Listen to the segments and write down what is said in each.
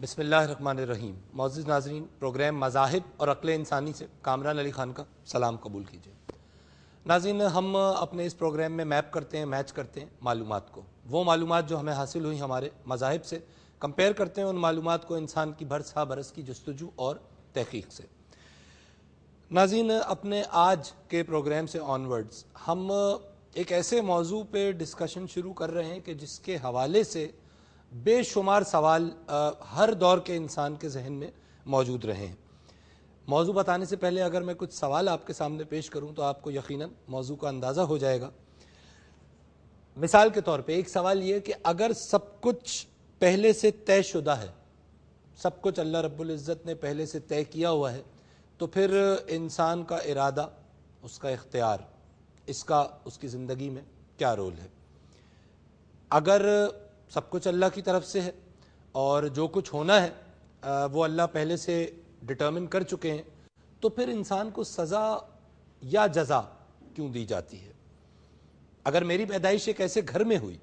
بسم اللہ الرحمن الرحیم۔ معزز ناظرین، پروگرام مذاہب اور عقل انسانی سے کامران علی خان کا سلام قبول کیجیے۔ ناظرین، ہم اپنے اس پروگرام میں میپ کرتے ہیں، میچ کرتے ہیں معلومات کو، وہ معلومات جو ہمیں حاصل ہوئی ہمارے مذاہب سے، کمپیئر کرتے ہیں ان معلومات کو انسان کی برسا برس کی جستجو اور تحقیق سے۔ ناظرین، اپنے آج کے پروگرام سے آنورڈز ہم ایک ایسے موضوع پہ ڈسکشن شروع کر رہے ہیں کہ جس کے حوالے سے بے شمار سوال ہر دور کے انسان کے ذہن میں موجود رہے ہیں۔ موضوع بتانے سے پہلے اگر میں کچھ سوال آپ کے سامنے پیش کروں تو آپ کو یقیناً موضوع کا اندازہ ہو جائے گا۔ مثال کے طور پہ ایک سوال یہ کہ اگر سب کچھ پہلے سے طے شدہ ہے، سب کچھ اللہ رب العزت نے پہلے سے طے کیا ہوا ہے، تو پھر انسان کا ارادہ، اس کا اختیار، اس کی زندگی میں کیا رول ہے؟ اگر سب کچھ اللہ کی طرف سے ہے اور جو کچھ ہونا ہے وہ اللہ پہلے سے ڈٹرمن کر چکے ہیں، تو پھر انسان کو سزا یا جزا کیوں دی جاتی ہے؟ اگر میری پیدائش ایک ایسے گھر میں ہوئی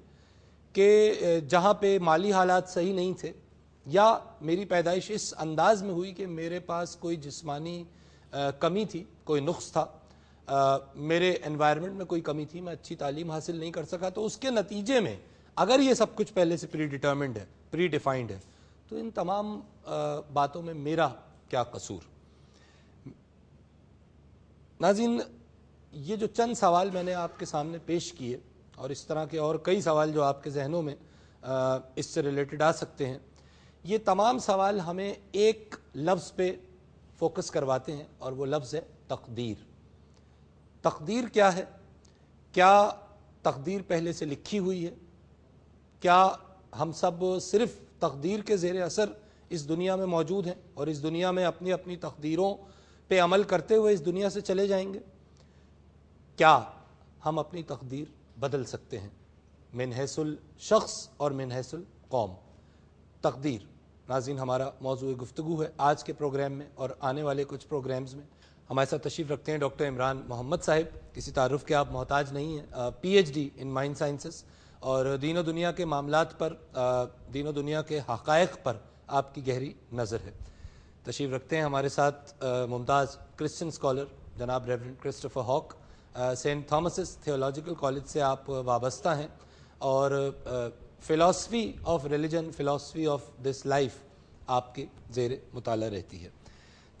کہ جہاں پہ مالی حالات صحیح نہیں تھے، یا میری پیدائش اس انداز میں ہوئی کہ میرے پاس کوئی جسمانی کمی تھی، کوئی نقص تھا، میرے انوائرمنٹ میں کوئی کمی تھی، میں اچھی تعلیم حاصل نہیں کر سکا، تو اس کے نتیجے میں اگر یہ سب کچھ پہلے سے پری ڈیٹرمنڈ ہے، پری ڈیفائنڈ ہے، تو ان تمام باتوں میں میرا کیا قصور؟ ناظرین، یہ جو چند سوال میں نے آپ کے سامنے پیش کیے، اور اس طرح کے اور کئی سوال جو آپ کے ذہنوں میں اس سے ریلیٹڈ آ سکتے ہیں، یہ تمام سوال ہمیں ایک لفظ پہ فوکس کرواتے ہیں، اور وہ لفظ ہے تقدیر۔ تقدیر کیا ہے؟ کیا تقدیر پہلے سے لکھی ہوئی ہے؟ کیا ہم سب صرف تقدیر کے زیر اثر اس دنیا میں موجود ہیں اور اس دنیا میں اپنی اپنی تقدیروں پہ عمل کرتے ہوئے اس دنیا سے چلے جائیں گے؟ کیا ہم اپنی تقدیر بدل سکتے ہیں من حیث الشخص اور من حیث القوم؟ تقدیر ناظرین ہمارا موضوع گفتگو ہے آج کے پروگرام میں، اور آنے والے کچھ پروگرامز میں ہمارے ساتھ تشریف رکھتے ہیں ڈاکٹر عمران محمد صاحب۔ کسی تعارف کے آپ محتاج نہیں ہیں، P H D in mind sciences, اور دین و دنیا کے معاملات پر، دین و دنیا کے حقائق پر آپ کی گہری نظر ہے۔ تشریف رکھتے ہیں ہمارے ساتھ ممتاز کرسچن اسکالر جناب reverend Christopher Hawk, Saint Thomas's theological college سے آپ وابستہ ہیں، اور philosophy of religion, philosophy of this life آپ کے زیر مطالعہ رہتی ہے۔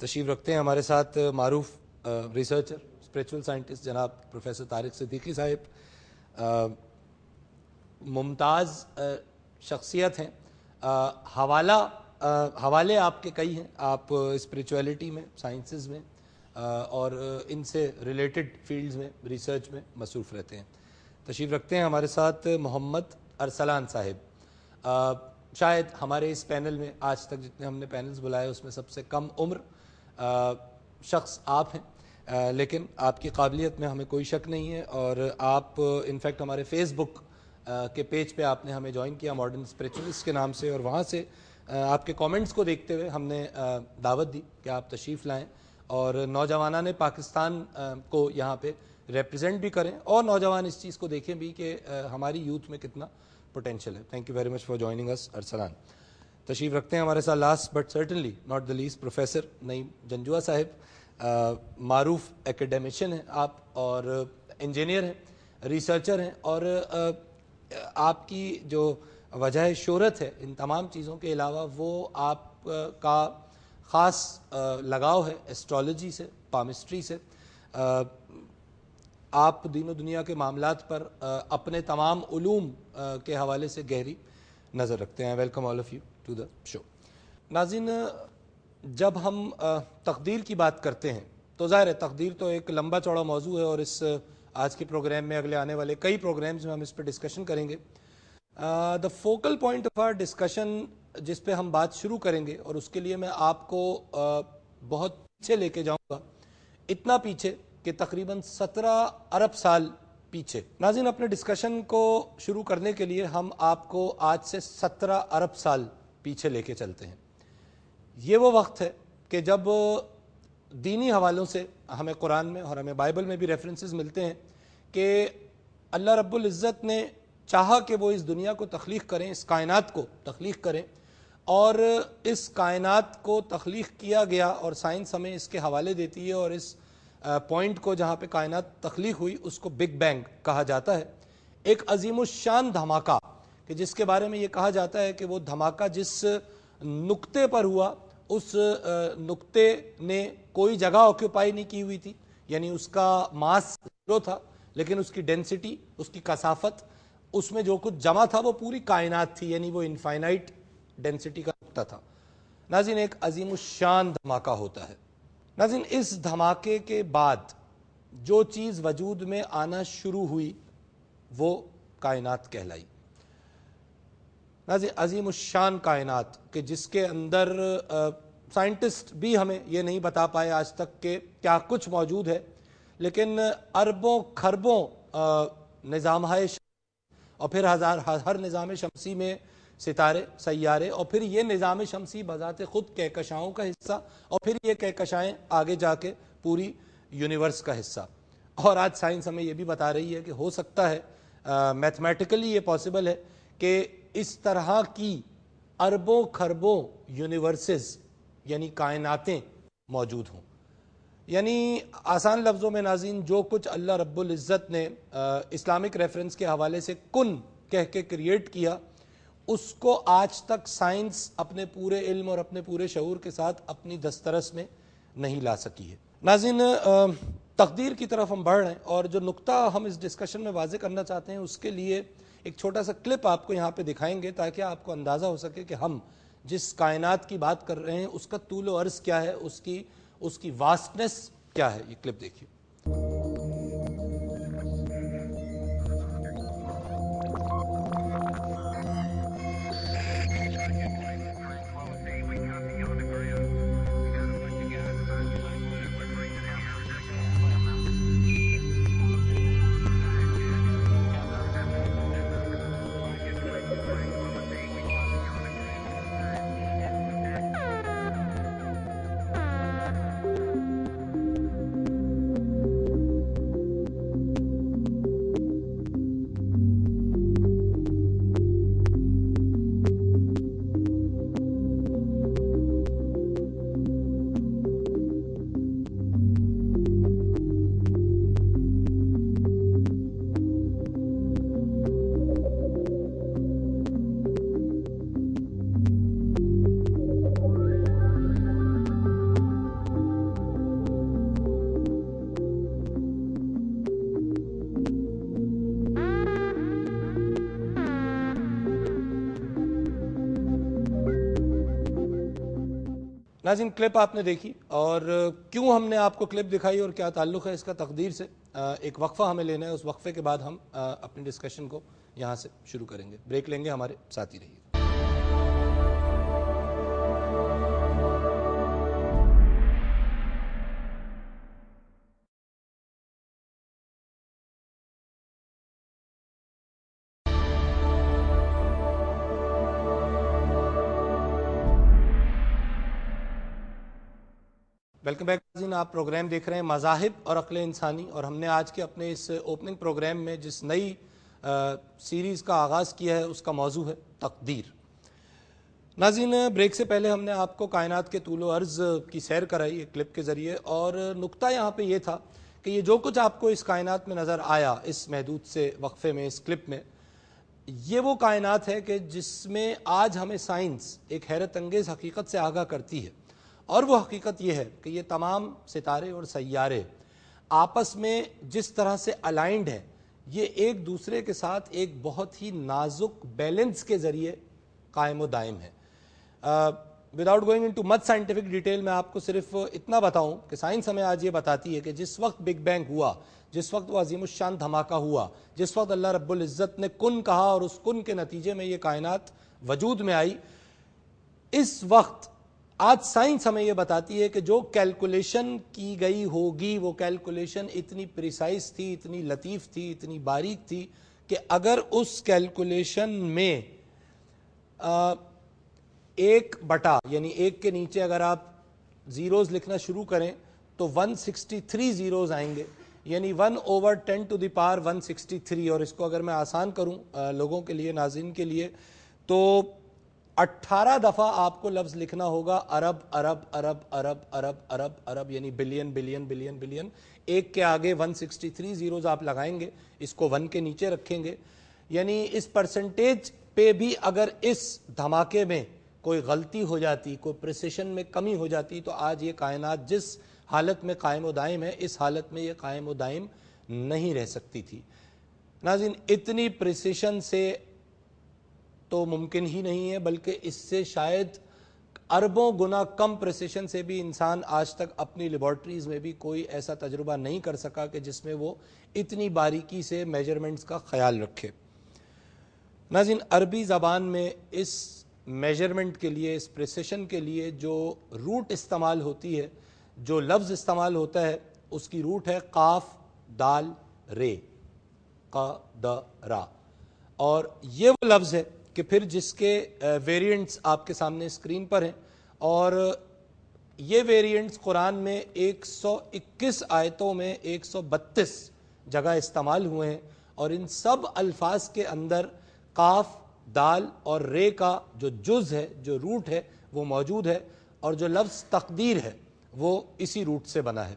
تشریف رکھتے ہیں ہمارے ساتھ معروف ریسرچر، اسپریچول سائنٹسٹ جناب پروفیسر طارق صدیقی صاحب، ممتاز شخصیت ہیں، حوالے آپ کے کئی ہیں، آپ اسپریچولیٹی میں، سائنسز میں اور ان سے ریلیٹڈ فیلڈز میں ریسرچ میں مصروف رہتے ہیں۔ تشریف رکھتے ہیں ہمارے ساتھ محمد ارسلان صاحب، شاید ہمارے اس پینل میں آج تک جتنے ہم نے پینلز بلائے اس میں سب سے کم عمر شخص آپ ہیں، لیکن آپ کی قابلیت میں ہمیں کوئی شک نہیں ہے، اور آپ انفیکٹ ہمارے فیس بک کے پیج پہ آپ نے ہمیں جوائن کیا ماڈرن اسپریچولسٹ کے نام سے، اور وہاں سے آپ کے کامنٹس کو دیکھتے ہوئے ہم نے دعوت دی کہ آپ تشریف لائیں اور نوجوانان پاکستان کو یہاں پہ ریپرزینٹ بھی کریں، اور نوجوان اس چیز کو دیکھیں بھی کہ ہماری یوتھ میں کتنا پوٹینشیل ہے۔ Thank you very much for joining اس ارسلان۔ تشریف رکھتے ہیں ہمارے ساتھ last but certainly not the least professor Naeem Janjua صاحب، معروف ایکیڈیمشین ہیں آپ، اور انجینئر ہیں، ریسرچر ہیں، اور آپ کی جو وجہ شہرت ہے ان تمام چیزوں کے علاوہ وہ آپ کا خاص لگاؤ ہے ایسٹرالوجی سے، پامسٹری سے۔ آپ دین و دنیا کے معاملات پر اپنے تمام علوم کے حوالے سے گہری نظر رکھتے ہیں۔ Welcome all of you to the show. ناظرین، جب ہم تقدیر کی بات کرتے ہیں تو ظاہر ہے تقدیر تو ایک لمبا چوڑا موضوع ہے، اور اس آج کے پروگرام میں، اگلے آنے والے کئی پروگرامز میں ہم اس پہ ڈسکشن کریں گے۔ The focal point of our discussion جس پہ ہم بات شروع کریں گے، اور اس کے لیے میں آپ کو بہت پیچھے لے کے جاؤں گا، اتنا پیچھے کہ تقریباً 17 ارب سال پیچھے۔ ناظرین، اپنے ڈسکشن کو شروع کرنے کے لیے ہم آپ کو آج سے 17 ارب سال پیچھے لے کے چلتے ہیں۔ یہ وہ وقت ہے کہ جب دینی حوالوں سے ہمیں قرآن میں اور ہمیں بائبل میں بھی ریفرنسز ملتے ہیں کہ اللہ رب العزت نے چاہا کہ وہ اس دنیا کو تخلیق کریں، اس کائنات کو تخلیق کریں، اور اس کائنات کو تخلیق کیا گیا، اور سائنس ہمیں اس کے حوالے دیتی ہے، اور اس پوائنٹ کو جہاں پہ کائنات تخلیق ہوئی اس کو بگ بینگ کہا جاتا ہے۔ ایک عظیم الشان دھماکہ کہ جس کے بارے میں یہ کہا جاتا ہے کہ وہ دھماکہ جس نقطے پر ہوا اس نقطے نے کوئی جگہ آکیوپائی نہیں کی ہوئی تھی، یعنی اس کا ماس زیرو تھا، لیکن اس کی ڈینسٹی، اس کی کثافت، اس میں جو کچھ جمع تھا وہ پوری کائنات تھی، یعنی وہ انفائنائٹ ڈینسٹی کا نقطہ تھا۔ ناظرین، ایک عظیم الشان دھماکہ ہوتا ہے۔ ناظرین، اس دھماکے کے بعد جو چیز وجود میں آنا شروع ہوئی وہ کائنات کہلائی۔ ناظرین، عظیم الشان کائنات کہ جس کے اندر سائنٹسٹ بھی ہمیں یہ نہیں بتا پائے آج تک کہ کیا کچھ موجود ہے، لیکن اربوں کھربوں نظامہائے اور پھر ہر نظام شمسی میں ستارے، سیارے، اور پھر یہ نظام شمسی بذات خود کہکشاؤں کا حصہ، اور پھر یہ کہکشائیں آگے جا کے پوری یونیورس کا حصہ۔ اور آج سائنس ہمیں یہ بھی بتا رہی ہے کہ ہو سکتا ہے میتھمیٹیکلی یہ پاسبل ہے کہ اس طرح کی اربوں کھربوں یونیورسز یعنی کائناتیں موجود ہوں۔ یعنی آسان لفظوں میں ناظرین، جو کچھ اللہ رب العزت نے اسلامک ریفرنس کے حوالے سے کن کہہ کے کریٹ کیا، اس کو آج تک سائنس اپنے پورے علم اور اپنے پورے شعور کے ساتھ اپنی دسترس میں نہیں لا سکی ہے۔ ناظرین، تقدیر کی طرف ہم بڑھ رہے ہیں، اور جو نقطہ ہم اس ڈسکشن میں واضح کرنا چاہتے ہیں اس کے لیے ایک چھوٹا سا کلپ آپ کو یہاں پہ دکھائیں گے تاکہ آپ کو اندازہ ہو سکے کہ ہم جس کائنات کی بات کر رہے ہیں اس کا طول و عرض کیا ہے، اس کی واسٹنس کیا ہے۔ یہ کلپ دیکھیے۔ ناظرین، کلپ آپ نے دیکھی، اور کیوں ہم نے آپ کو کلپ دکھائی اور کیا تعلق ہے اس کا تقدیر سے، ایک وقفہ ہمیں لینا ہے۔ اس وقفے کے بعد ہم اپنی ڈسکشن کو یہاں سے شروع کریں گے، بریک لیں گے، ہمارے ساتھ ہی رہیے۔ ویلکم بیک ناظرین، آپ پروگرام دیکھ رہے ہیں مذاہب اور عقل انسانی، اور ہم نے آج کے اپنے اس اوپننگ پروگرام میں جس نئی سیریز کا آغاز کیا ہے اس کا موضوع ہے تقدیر۔ ناظرین، بریک سے پہلے ہم نے آپ کو کائنات کے طول و عرض کی سیر کرائی ایک کلپ کے ذریعے، اور نقطہ یہاں پہ یہ تھا کہ یہ جو کچھ آپ کو اس کائنات میں نظر آیا اس محدود سے وقفے میں، اس کلپ میں، یہ وہ کائنات ہے کہ جس میں آج ہمیں سائنس ایک حیرت انگیز حقیقت سے آگاہ کرتی ہے، اور وہ حقیقت یہ ہے کہ یہ تمام ستارے اور سیارے آپس میں جس طرح سے الائنڈ ہیں، یہ ایک دوسرے کے ساتھ ایک بہت ہی نازک بیلنس کے ذریعے قائم و دائم ہے۔ وداؤٹ گوئنگ انٹو مچ سائنٹیفک ڈیٹیل، میں آپ کو صرف اتنا بتاؤں کہ سائنس ہمیں آج یہ بتاتی ہے کہ جس وقت بگ بینگ ہوا، جس وقت وہ عظیم الشان دھماکہ ہوا، جس وقت اللہ رب العزت نے کن کہا اور اس کن کے نتیجے میں یہ کائنات وجود میں آئی، اس وقت آج سائنس ہمیں یہ بتاتی ہے کہ جو کیلکولیشن کی گئی ہوگی وہ کیلکولیشن اتنی پریسائز تھی، اتنی لطیف تھی، اتنی باریک تھی کہ اگر اس کیلکولیشن میں ایک بٹا یعنی ایک کے نیچے اگر آپ زیروز لکھنا شروع کریں تو 163 زیروز آئیں گے، یعنی 1/10⁻163۔ اور اس کو اگر میں آسان کروں لوگوں کے لیے، ناظرین کے لیے، تو 18 دفعہ آپ کو لفظ لکھنا ہوگا عرب عرب عرب عرب عرب عرب عرب یعنی بلین بلین بلین بلین. ایک کے آگے 163 زیروز آپ لگائیں گے, اس کو 1 کے نیچے رکھیں گے, یعنی اس پرسنٹیج پہ بھی اگر اس دھماکے میں کوئی غلطی ہو جاتی, کوئی پریسیشن میں کمی ہو جاتی, تو آج یہ کائنات جس حالت میں قائم و دائم ہے, اس حالت میں یہ قائم و دائم نہیں رہ سکتی تھی. ناظرین, اتنی پریسیشن سے تو ممکن ہی نہیں ہے, بلکہ اس سے شاید اربوں گنا کم پریسیشن سے بھی انسان آج تک اپنی لیبارٹریز میں بھی کوئی ایسا تجربہ نہیں کر سکا کہ جس میں وہ اتنی باریکی سے میجرمنٹس کا خیال رکھے. ناظرین, عربی زبان میں اس میجرمنٹ کے لیے, اس پریسیشن کے لیے جو روٹ استعمال ہوتی ہے, جو لفظ استعمال ہوتا ہے, اس کی روٹ ہے قاف دال رے, قدرا. اور یہ وہ لفظ ہے کہ پھر جس کے ویریئنٹس آپ کے سامنے اسکرین پر ہیں, اور یہ ویریئنٹس قرآن میں 121 آیتوں میں 132 جگہ استعمال ہوئے ہیں, اور ان سب الفاظ کے اندر قاف دال اور رے کا جو جز ہے, جو روٹ ہے, وہ موجود ہے, اور جو لفظ تقدیر ہے وہ اسی روٹ سے بنا ہے.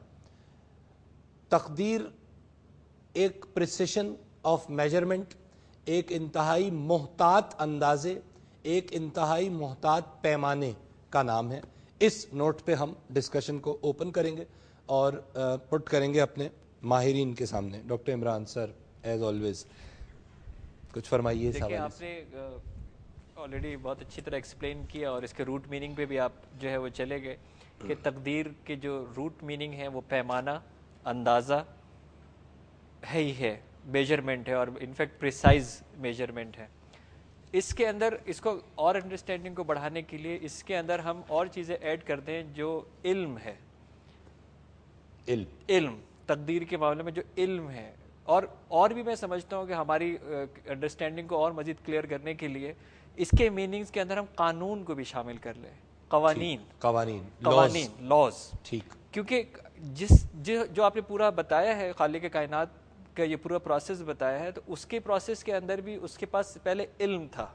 تقدیر ایک پریسیشن آف میجرمنٹ, ایک انتہائی محتاط اندازے, ایک انتہائی محتاط پیمانے کا نام ہے. اس نوٹ پہ ہم ڈسکشن کو اوپن کریں گے اور پٹ کریں گے اپنے ماہرین کے سامنے. ڈاکٹر عمران سر, ایز آلویز کچھ فرمائیے. دیکھیں, آپ نے آلریڈی بہت اچھی طرح ایکسپلین کیا, اور اس کے روٹ میننگ پہ بھی آپ جو ہے وہ چلے گئے کہ تقدیر کے جو روٹ میننگ ہے وہ پیمانہ, اندازہ ہے ہی ہے, میجرمنٹ ہے, اور انفیکٹ پریسائز میجرمنٹ ہے. اس کے اندر اس کو اور انڈرسٹینڈنگ کو بڑھانے کے لیے اس کے اندر ہم اور چیزیں ایڈ کرتے ہیں جو علم ہے. علم تقدیر کے معاملے میں جو علم ہے, اور بھی میں سمجھتا ہوں کہ ہماری انڈرسٹینڈنگ کو اور مزید کلیئر کرنے کے لیے اس کے میننگز کے اندر ہم قانون کو بھی شامل کر لیں. قوانین لاز. ٹھیک, کیونکہ جو آپ نے پورا بتایا ہے, خالق کائنات کا یہ پورا پروسیس بتایا ہے, تو اس کے پروسیس کے اندر بھی اس کے پاس پہلے علم تھا.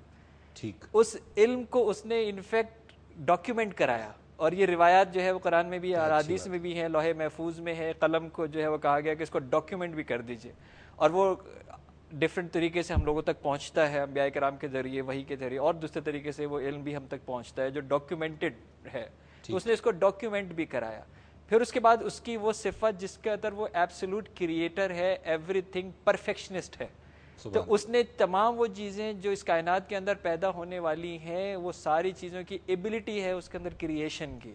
ٹھیک, اس علم کو اس نے انفیکٹ ڈاکیومنٹ کرایا, اور یہ روایات جو ہے وہ قرآن میں بھی, احادیث میں بھی ہیں, لوح محفوظ میں ہے. قلم کو جو ہے وہ کہا گیا کہ اس کو ڈاکیومنٹ بھی کر دیجئے, اور وہ ڈفرینٹ طریقے سے ہم لوگوں تک پہنچتا ہے, انبیاء کرام کے ذریعے, وحی کے ذریعے, اور دوسرے طریقے سے وہ علم بھی ہم تک پہنچتا ہے جو ڈاکیومنٹڈ ہے. تو اس نے اس کو ڈاکیومنٹ بھی کرایا. پھر اس کے بعد اس کی وہ صفت جس کے اندر وہ ایبسولوٹ کریٹر ہے, ایوری تھنگ پرفیکشنسٹ ہے. تو اس نے تمام وہ چیزیں جو اس کائنات کے اندر پیدا ہونے والی ہیں, وہ ساری چیزوں کی ایبلٹی ہے اس کے اندر کریشن کی,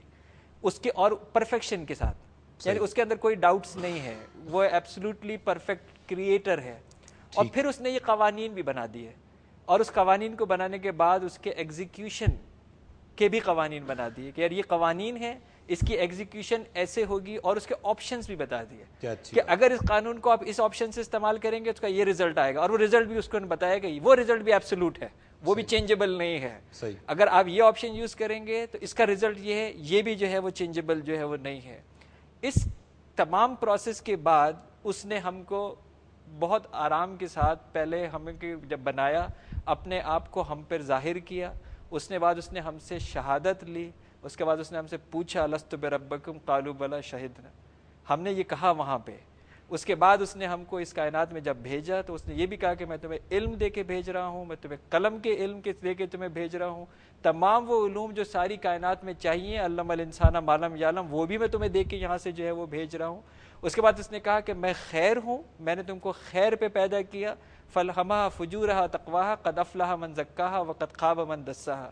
اس کے اور پرفیکشن کے ساتھ, یعنی اس کے اندر کوئی ڈاؤٹس نہیں ہے, وہ ایبسولوٹلی پرفیکٹ کریٹر ہے. اور پھر اس نے یہ قوانین بھی بنا دیے, اور اس قوانین کو بنانے کے بعد اس کے ایگزیکیوشن کے بھی قوانین بنا دیے کہ یار یہ قوانین ہیں, اس کی ایگزیکیوشن ایسے ہوگی, اور اس کے آپشنز بھی بتا دیے کہ اگر اس قانون کو آپ اس آپشن سے استعمال کریں گے تو اس کا یہ رزلٹ آئے گا, اور وہ رزلٹ بھی اس کو بتایا گا, وہ رزلٹ بھی ایبسولوٹ ہے, وہ بھی چینجبل نہیں ہے. اگر آپ یہ آپشن یوز کریں گے تو اس کا رزلٹ یہ ہے, یہ بھی جو ہے وہ چینجبل جو ہے وہ نہیں ہے. اس تمام پروسیس کے بعد اس نے ہم کو بہت آرام کے ساتھ پہلے ہمیں جب بنایا, اپنے آپ کو ہم پر ظاہر کیا, اس نے بعد اس نے ہم سے شہادت لی, اس کے بعد اس نے ہم سے پوچھا لست بربکم قالوا بلی شہدنا, ہم نے یہ کہا وہاں پہ. اس کے بعد اس نے ہم کو اس کائنات میں جب بھیجا تو اس نے یہ بھی کہا کہ میں تمہیں علم دے کے بھیج رہا ہوں, میں تمہیں قلم کے علم کے دے کے تمہیں بھیج رہا ہوں, تمام وہ علوم جو ساری کائنات میں چاہیے, علم الانسان ما لم یعلم, وہ بھی میں تمہیں دے کے یہاں سے جو ہے وہ بھیج رہا ہوں. اس کے بعد اس نے کہا کہ میں خیر ہوں, میں نے تم کو خیر پہ پیدا کیا, فَلْهَمَهَا فُجُورَهَا تَقْوَاهَا قَدْ أَفْلَحَ مَنْ زَكَّاهَا وَقَدْ خَابَ مَنْ دَسَّاهَا.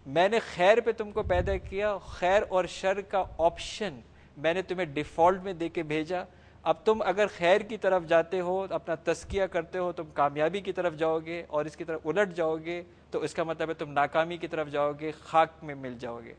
میں نے خیر پہ تم کو پیدا کیا, خیر اور شر کا آپشن میں نے تمہیں ڈیفالٹ میں دے کے بھیجا. اب تم اگر خیر کی طرف جاتے ہو, اپنا تزکیہ کرتے ہو, تم کامیابی کی طرف جاؤ گے, اور اس کی طرف الٹ جاؤ گے تو اس کا مطلب ہے تم ناکامی کی طرف جاؤ گے, خاک میں مل جاؤ گے.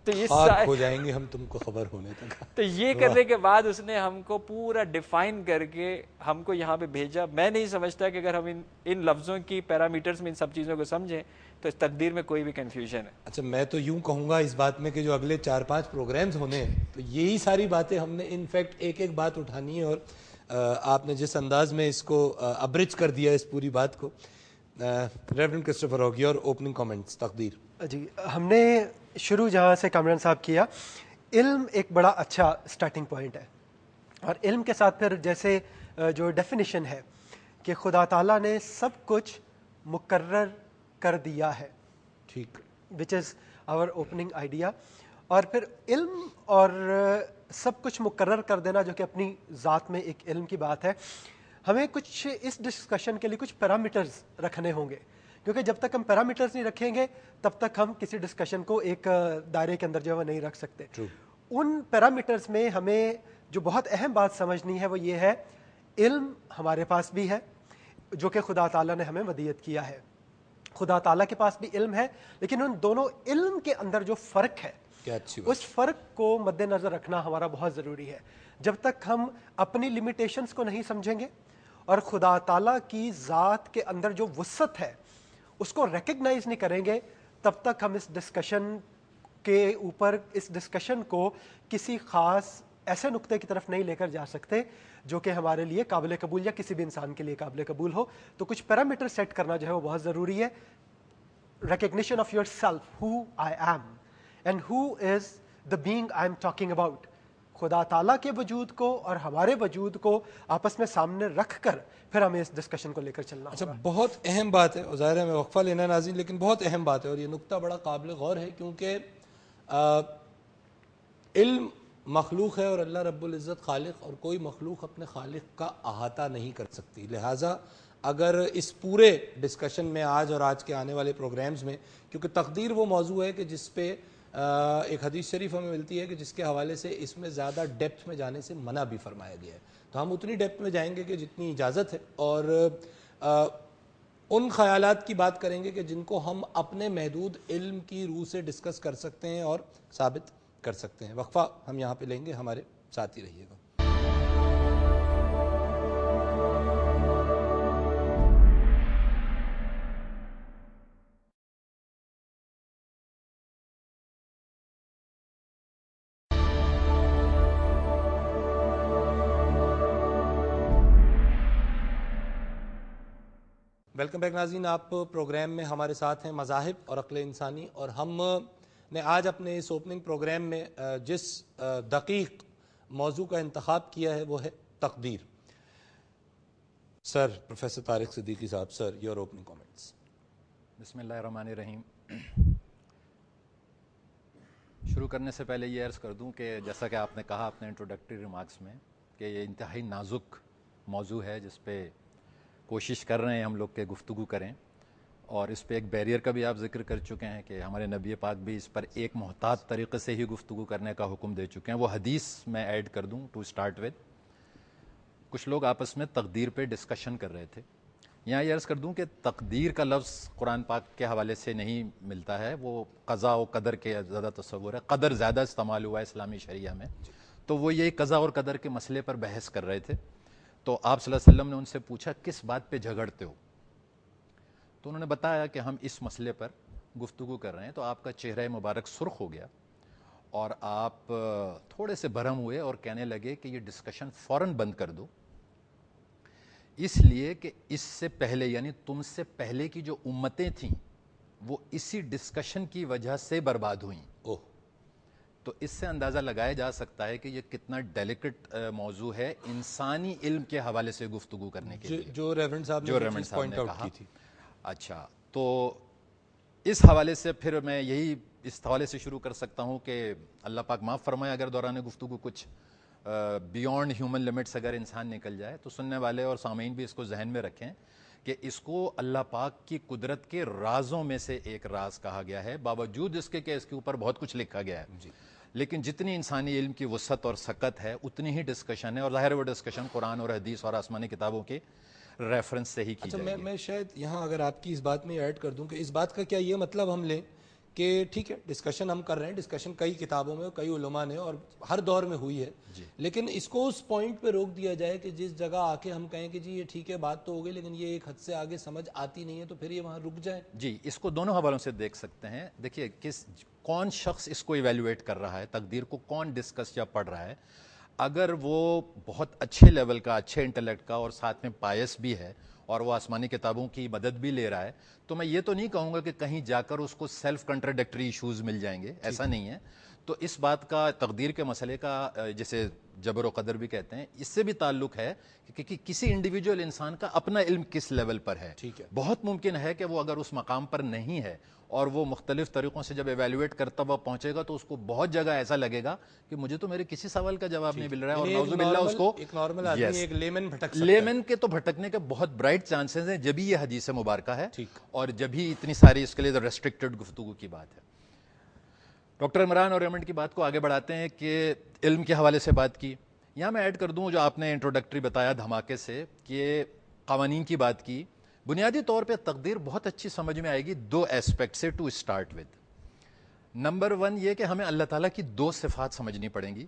تو یہ خاک ہو جائیں گے ہم تم کو خبر ہونے تک. تو یہ کرنے کے بعد اس نے ہم کو پورا ڈیفائن کر کے ہم کو یہاں پہ بھیجا. میں نہیں سمجھتا کہ اگر ہم ان لفظوں کی پیرامیٹرز میں ان سب چیزوں کو سمجھیں تو اس تقدیر میں کوئی بھی کنفیوژن ہے. اچھا, میں تو یوں کہوں گا اس بات میں کہ جو اگلے 4-5 پروگرامز ہونے ہیں تو یہی ساری باتیں ہم نے انفیکٹ ایک ایک بات اٹھانی ہے, اور آپ نے جس انداز میں اس کو ابرج کر دیا اس پوری بات کو, ریورنڈ کرسٹوفر ہوگی اور اوپننگ کامنٹس تقدیر. جی ہم نے شروع جہاں سے کامران صاحب کیا, علم ایک بڑا اچھا سٹارٹنگ پوائنٹ ہے, اور علم کے ساتھ پھر جیسے جو ڈیفینیشن ہے کہ خدا تعالیٰ نے سب کچھ مقرر کر دیا ہے, ٹھیک, وچ از آور اوپننگ آئیڈیا. اور پھر علم اور سب کچھ مقرر کر دینا جو کہ اپنی ذات میں ایک علم کی بات ہے, ہمیں کچھ اس ڈسکشن کے لیے کچھ پیرامیٹرز رکھنے ہوں گے, کیونکہ جب تک ہم پیرامیٹرز نہیں رکھیں گے تب تک ہم کسی ڈسکشن کو ایک دائرے کے اندر جو ہے وہ نہیں رکھ سکتے. ان پیرامیٹرز میں ہمیں جو بہت اہم بات سمجھنی ہے وہ یہ ہے, علم ہمارے پاس بھی ہے جو کہ خدا تعالیٰ نے ہمیں ودیعت کیا ہے. خدا تعالیٰ کے پاس بھی علم ہے, لیکن ان دونوں علم کے اندر جو فرق ہے اس فرق کو مد نظر رکھنا ہمارا بہت ضروری ہے. جب تک ہم اپنی لمیٹیشنز کو نہیں سمجھیں گے اور خدا تعالیٰ کی ذات کے اندر جو وسعت ہے اس کو ریکگنائز نہیں کریں گے, تب تک ہم اس ڈسکشن کے اوپر اس ڈسکشن کو کسی خاص ایسے نقطے کی طرف نہیں لے کر جا سکتے جو کہ ہمارے لیے قابل قبول یا کسی بھی انسان کے لیے قابل قبول ہو. تو کچھ پیرامیٹر سیٹ کرنا جو ہے وہ بہت ضروری ہے. Recognition of your self, who I am and who is the being I am talking about. خدا تعالیٰ کے وجود کو اور ہمارے وجود کو آپس میں سامنے رکھ کر پھر ہمیں اس ڈسکشن کو لے کر چلنا ہوگا. اچھا, بہت اہم بات ہے, ظاہر ہے میں وقفہ لینا ناظرین, لیکن بہت اہم بات ہے اور یہ نقطہ بڑا قابل غور ہے, کیونکہ علم مخلوق ہے اور اللہ رب العزت خالق, اور کوئی مخلوق اپنے خالق کا احاطہ نہیں کر سکتی. لہٰذا اگر اس پورے ڈسکشن میں آج اور آج کے آنے والے پروگرامز میں, کیونکہ تقدیر وہ موضوع ہے کہ جس پہ ایک حدیث شریف ہمیں ملتی ہے کہ جس کے حوالے سے اس میں زیادہ ڈیپتھ میں جانے سے منع بھی فرمایا گیا ہے, تو ہم اتنی ڈیپتھ میں جائیں گے کہ جتنی اجازت ہے, اور ان خیالات کی بات کریں گے کہ جن کو ہم اپنے محدود علم کی روح سے ڈسکس کر سکتے ہیں اور ثابت کر سکتے ہیں. وقفہ ہم یہاں پہ لیں گے, ہمارے ساتھ ہی رہیے گا. ویلکم بیک ناظرین, آپ پروگرام میں ہمارے ساتھ ہیں مذاہب اور عقل انسانی, اور ہم نے آج اپنے اس اوپننگ پروگرام میں جس دقیق موضوع کا انتخاب کیا ہے وہ ہے تقدیر. سر, پروفیسر طارق صدیقی صاحب, سر, یور اوپننگ کامنٹس. بسم اللہ الرحمن الرحیم. شروع کرنے سے پہلے یہ عرض کر دوں کہ جیسا کہ آپ نے کہا اپنے انٹروڈکٹری ریمارکس میں کہ یہ انتہائی نازک موضوع ہے جس پہ کوشش کر رہے ہیں ہم لوگ کہ گفتگو کریں, اور اس پہ ایک بیریئر کا بھی آپ ذکر کر چکے ہیں کہ ہمارے نبی پاک بھی اس پر ایک محتاط طریقے سے ہی گفتگو کرنے کا حکم دے چکے ہیں. وہ حدیث میں ایڈ کر دوں ٹو سٹارٹ ود. کچھ لوگ آپس میں تقدیر پہ ڈسکشن کر رہے تھے. یہاں یہ عرض کر دوں کہ تقدیر کا لفظ قرآن پاک کے حوالے سے نہیں ملتا ہے, وہ قضاء و قدر کے زیادہ تصور ہے. قدر زیادہ استعمال ہوا ہے اسلامی شریعہ میں, تو وہ یہی قضاء اور قدر کے مسئلے پر بحث کر رہے تھے. تو آپ صلی اللہ علیہ وسلم نے ان سے پوچھا کس بات پہ جھگڑتے ہو, تو انہوں نے بتایا کہ ہم اس مسئلے پر گفتگو کر رہے ہیں. تو آپ کا چہرہ مبارک سرخ ہو گیا اور آپ تھوڑے سے برہم ہوئے اور کہنے لگے کہ یہ ڈسکشن فوراً بند کر دو, اس لیے کہ اس سے پہلے یعنی تم سے پہلے کی جو امتیں تھیں وہ اسی ڈسکشن کی وجہ سے برباد ہوئیں. تو اس سے اندازہ لگایا جا سکتا ہے کہ یہ کتنا ڈیلیکٹ موضوع ہے انسانی علم کے حوالے سے گفتگو کرنے کے لیے, جو ریورنڈ صاحب نے کہا تھی. اچھا, تو اس حوالے سے پھر میں یہی اس حوالے سے شروع کر سکتا ہوں کہ اللہ پاک معاف فرمائے اگر دوران گفتگو کچھ بیونڈ ہیومن لمٹس اگر انسان نکل جائے, تو سننے والے اور سامعین بھی اس کو ذہن میں رکھیں کہ اس کو اللہ پاک کی قدرت کے رازوں میں سے ایک راز کہا گیا ہے, باوجود اس کے کہ اس کے اوپر بہت کچھ لکھا گیا ہے. لیکن جتنی انسانی علم کی وسعت اور سکت ہے اتنی ہی ڈسکشن ہے, اور ظاہر وہ ڈسکشن قرآن اور حدیث اور آسمانی کتابوں کے ریفرنس سے ہی کی جائے گی. میں شاید یہاں اگر آپ کی اس بات میں ایڈ کر دوں کہ اس بات کا کیا یہ مطلب ہم لیں کہ ٹھیک ہے ڈسکشن ہم کر رہے ہیں, ڈسکشن کئی کتابوں میں اور کئی علماء نے اور ہر دور میں ہوئی ہے, لیکن اس کو اس پوائنٹ پہ روک دیا جائے کہ جس جگہ آ کے ہم کہیں کہ جی یہ ٹھیک ہے بات تو ہو گئی لیکن یہ ایک حد سے آگے سمجھ آتی نہیں ہے, تو پھر یہ وہاں رک جائے. جی, اس کو دونوں حوالوں سے دیکھ سکتے ہیں. دیکھیے کون شخص اس کو ایویلویٹ کر رہا ہے, تقدیر کو کون ڈسکس یا پڑھ رہا ہے. اگر وہ بہت اچھے لیول کا, اچھے انٹلیکٹ کا اور ساتھ میں پائس بھی ہے اور وہ آسمانی کتابوں کی مدد بھی لے رہا ہے تو میں یہ تو نہیں کہوں گا کہ کہیں جا کر اس کو سیلف کنٹراڈکٹری ایشوز مل جائیں گے, ایسا نہیں ہے. تو اس بات کا تقدیر کے مسئلے کا جسے جبر و قدر بھی کہتے ہیں, اس سے بھی تعلق ہے کہ کسی انڈیویجول انسان کا اپنا علم کس لیول پر ہے. بہت ممکن ہے کہ وہ اگر اس مقام پر نہیں ہے اور وہ مختلف طریقوں سے جب ایویلویٹ کرتا ہوا پہنچے گا تو اس کو بہت جگہ ایسا لگے گا کہ مجھے تو میرے کسی سوال کا جواب نہیں مل رہا ہے, اور نعوذ باللہ اس کو ایک نارمل آدمی ایک لیمن بھٹک سکتا ہے. لیمن کے تو بھٹکنے کے بہت برائٹ چانسز ہیں جبھی یہ حدیث مبارکہ ہے اور جبھی اتنی ساری اس کے لیے ریسٹرکٹڈ گفتگو کی بات ہے. ڈاکٹر عمران اور ریمنڈ کی بات کو آگے بڑھاتے ہیں کہ علم کے حوالے سے بات کی. یہاں میں ایڈ کر دوں جو آپ نے انٹروڈکٹری بتایا دھماکے سے کہ قوانین کی بات کی. بنیادی طور پہ تقدیر بہت اچھی سمجھ میں آئے گی دو ایسپیکٹ سے ٹو اسٹارٹ ود. نمبر 1 یہ کہ ہمیں اللہ تعالیٰ کی دو صفات سمجھنی پڑیں گی.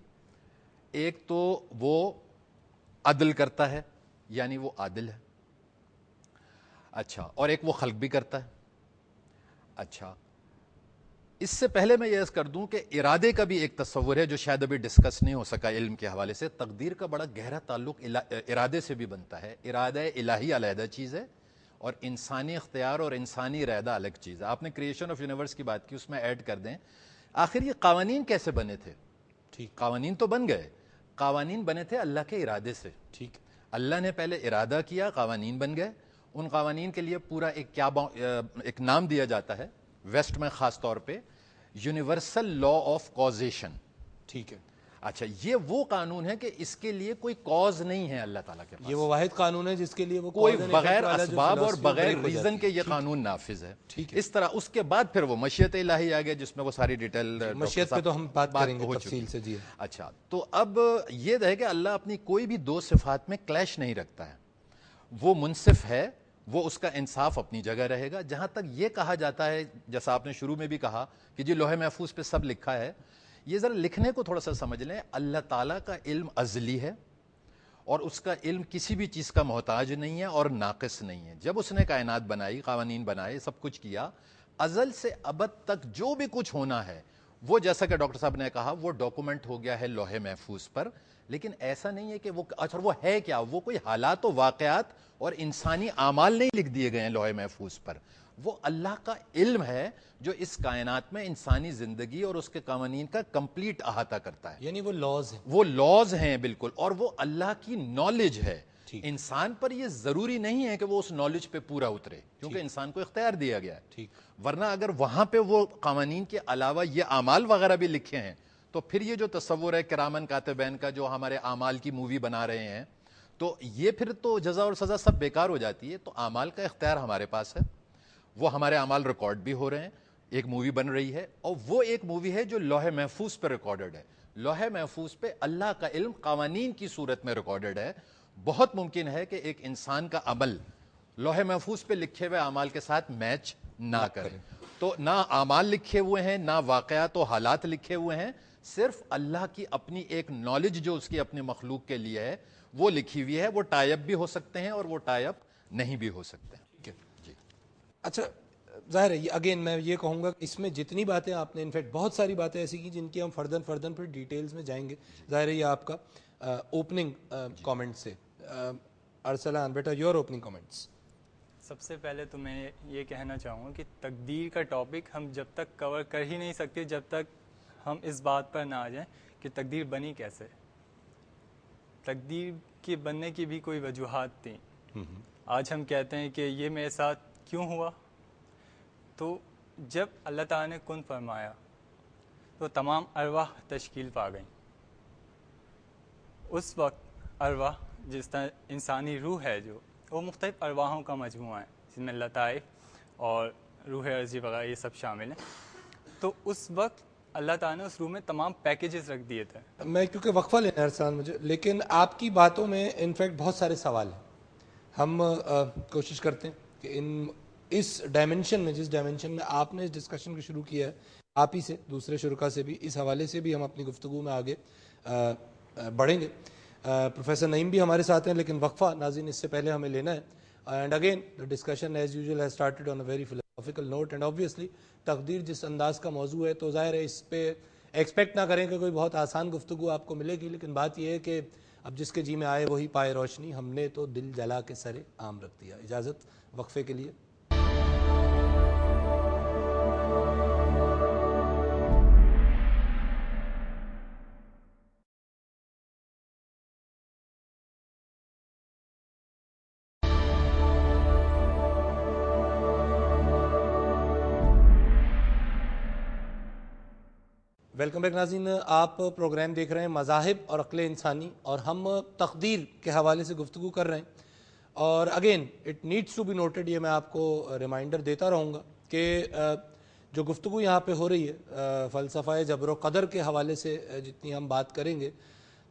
ایک تو وہ عدل کرتا ہے یعنی وہ عادل ہے, اچھا, اور ایک وہ خلق بھی کرتا ہے. اچھا, اس سے پہلے میں یہ عرض کر دوں کہ ارادے کا بھی ایک تصور ہے جو شاید ابھی ڈسکس نہیں ہو سکا علم کے حوالے سے. تقدیر کا بڑا گہرا تعلق ارادے سے بھی بنتا ہے. ارادہ الہی علیحدہ چیز ہے اور انسانی اختیار اور انسانی ارادہ الگ چیز ہے. آپ نے کریشن آف یونیورس کی بات کی, اس میں ایڈ کر دیں آخر یہ قوانین کیسے بنے تھے. ٹھیک, قوانین تو بن گئے, قوانین بنے تھے اللہ کے ارادے سے. ٹھیک, اللہ نے پہلے ارادہ کیا, قوانین بن گئے. ان قوانین کے لیے پورا ایک نام دیا جاتا ہے ویسٹ میں خاص طور پہ یونیورسل لا آف کازیشن. ٹھیک ہے, اچھا, یہ وہ قانون ہے کہ اس کے لیے کوئی کاز نہیں ہے اللہ تعالیٰ کے پاس. یہ وہ واحد قانون ہے جس کے لیے وہ کوئی بغیر اسباب اور بغیر ریزن کے یہ قانون نافذ ہے. اس طرح اس کے بعد پھر وہ مشیت الہی آ گیا جس میں وہ ساری ڈیٹیل مشیت پہ تو ہم بات کریں گے تفصیل سے. جی اچھا, تو اب یہ ہے کہ اللہ اپنی کوئی بھی دو صفات میں کلیش نہیں رکھتا ہے. وہ منصف ہے, وہ اس کا انصاف اپنی جگہ رہے گا. جہاں تک یہ کہا جاتا ہے جیسا آپ نے شروع میں بھی کہا کہ جی لوح محفوظ پہ سب لکھا ہے, یہ ذرا لکھنے کو تھوڑا سا سمجھ لیں. اللہ تعالیٰ کا علم ازلی ہے اور اس کا علم کسی بھی چیز کا محتاج نہیں ہے اور ناقص نہیں ہے. جب اس نے کائنات بنائی, قوانین بنائے, سب کچھ کیا, ازل سے ابد تک جو بھی کچھ ہونا ہے وہ جیسا کہ ڈاکٹر صاحب نے کہا وہ ڈاکومنٹ ہو گیا ہے لوح محفوظ پر. لیکن ایسا نہیں ہے کہ وہ اچھا وہ ہے کیا, وہ کوئی حالات و واقعات اور انسانی اعمال نہیں لکھ دیے گئے ہیں لوح محفوظ پر. وہ اللہ کا علم ہے جو اس کائنات میں انسانی زندگی اور اس کے قوانین کا کمپلیٹ احاطہ کرتا ہے. یعنی وہ لاز ہیں, وہ لاز ہیں بالکل, اور وہ اللہ کی نالج ہے. انسان پر یہ ضروری نہیں ہے کہ وہ اس نالج پہ پورا اترے کیونکہ انسان کو اختیار دیا گیا ہے. ورنہ اگر وہاں پہ وہ قوانین کے علاوہ یہ اعمال وغیرہ بھی لکھے ہیں تو پھر یہ جو تصور ہے کرامن کاتبین کا جو ہمارے اعمال کی مووی بنا رہے ہیں تو یہ پھر تو جزا اور سزا سب بیکار ہو جاتی ہے. تو اعمال کا اختیار ہمارے پاس ہے, وہ ہمارے اعمال ریکارڈ بھی ہو رہے ہیں, ایک مووی بن رہی ہے اور وہ ایک مووی ہے جو لوح محفوظ پہ ریکارڈڈ ہے. لوح محفوظ پہ اللہ کا علم قوانین کی صورت میں ریکارڈڈ ہے. بہت ممکن ہے کہ ایک انسان کا عمل لوح محفوظ پہ لکھے ہوئے اعمال کے ساتھ میچ نہ کرے. تو نہ اعمال لکھے ہوئے ہیں, نہ واقعات و حالات لکھے ہوئے ہیں, صرف اللہ کی اپنی ایک نالج جو اس کی اپنی مخلوق کے لیے ہے وہ لکھی ہوئی ہے. وہ ٹائی اپ بھی ہو سکتے ہیں اور وہ ٹائی اپ نہیں بھی ہو سکتے ہیں. جی اچھا, ظاہر ہے اگین میں یہ کہوں گا اس میں جتنی باتیں آپ نے انفیکٹ بہت ساری باتیں ایسی کی جن کی ہم فردن پھر ڈیٹیلز میں جائیں گے. ظاہر ہے یہ آپ کا اوپننگ کامنٹ سے. ارسلان بیٹا, یور اوپننگ کامنٹس. سب سے پہلے تو میں یہ کہنا چاہوں گا کہ تقدیر کا ٹاپک ہم جب تک کور کر ہی نہیں سکتے جب تک ہم اس بات پر نہ آ جائیں کہ تقدیر بنی کیسے. تقدیر کے بننے کی بھی کوئی وجوہات تھیں. آج ہم کہتے ہیں کہ یہ میرے ساتھ کیوں ہوا, تو جب اللہ تعالیٰ نے کن فرمایا تو تمام ارواح تشکیل پا گئیں. اس وقت ارواح جس طرح انسانی روح ہے جو وہ مختلف ارواحوں کا مجموعہ ہے جس میں لطائف اور روح ارضی وغیرہ یہ سب شامل ہیں. تو اس وقت اللہ تعالیٰ نے اس روح میں تمام پیکیجز رکھ دیے تھے. میں کیونکہ وقفہ لینا ہے ارسلان مجھے, لیکن آپ کی باتوں میں انفیکٹ بہت سارے سوال ہیں. ہم کوشش کرتے ہیں کہ اس ڈائمنشن میں جس ڈائمنشن میں آپ نے اس ڈسکشن کو شروع کیا ہے آپ ہی سے, دوسرے شرکا سے بھی, اس حوالے سے بھی ہم اپنی گفتگو میں آگے بڑھیں گے. پروفیسر نعیم بھی ہمارے ساتھ ہیں لیکن وقفہ ناظرین اس سے پہلے ہمیں لینا ہے. And again the discussion as usual has started on a very philosophical note and obviously تقدیر جس انداز کا موضوع ہے تو ظاہر ہے اس پہ ایکسپیکٹ نہ کریں کہ کوئی بہت آسان گفتگو آپ کو ملے گی. لیکن بات یہ ہے کہ اب جس کے جی میں آئے وہی پائے روشنی، ہم نے تو دل جلا کے سرے عام رکھ دیا. اجازت وقفے کے لیے. ویلکم بیک ناظرین، آپ پروگرام دیکھ رہے ہیں مذاہب اور عقل انسانی، اور ہم تقدیر کے حوالے سے گفتگو کر رہے ہیں. اور again it needs to be noted, یہ میں آپ کو ریمائنڈر دیتا رہوں گا کہ جو گفتگو یہاں پہ ہو رہی ہے فلسفہ جبر و قدر کے حوالے سے جتنی ہم بات کریں گے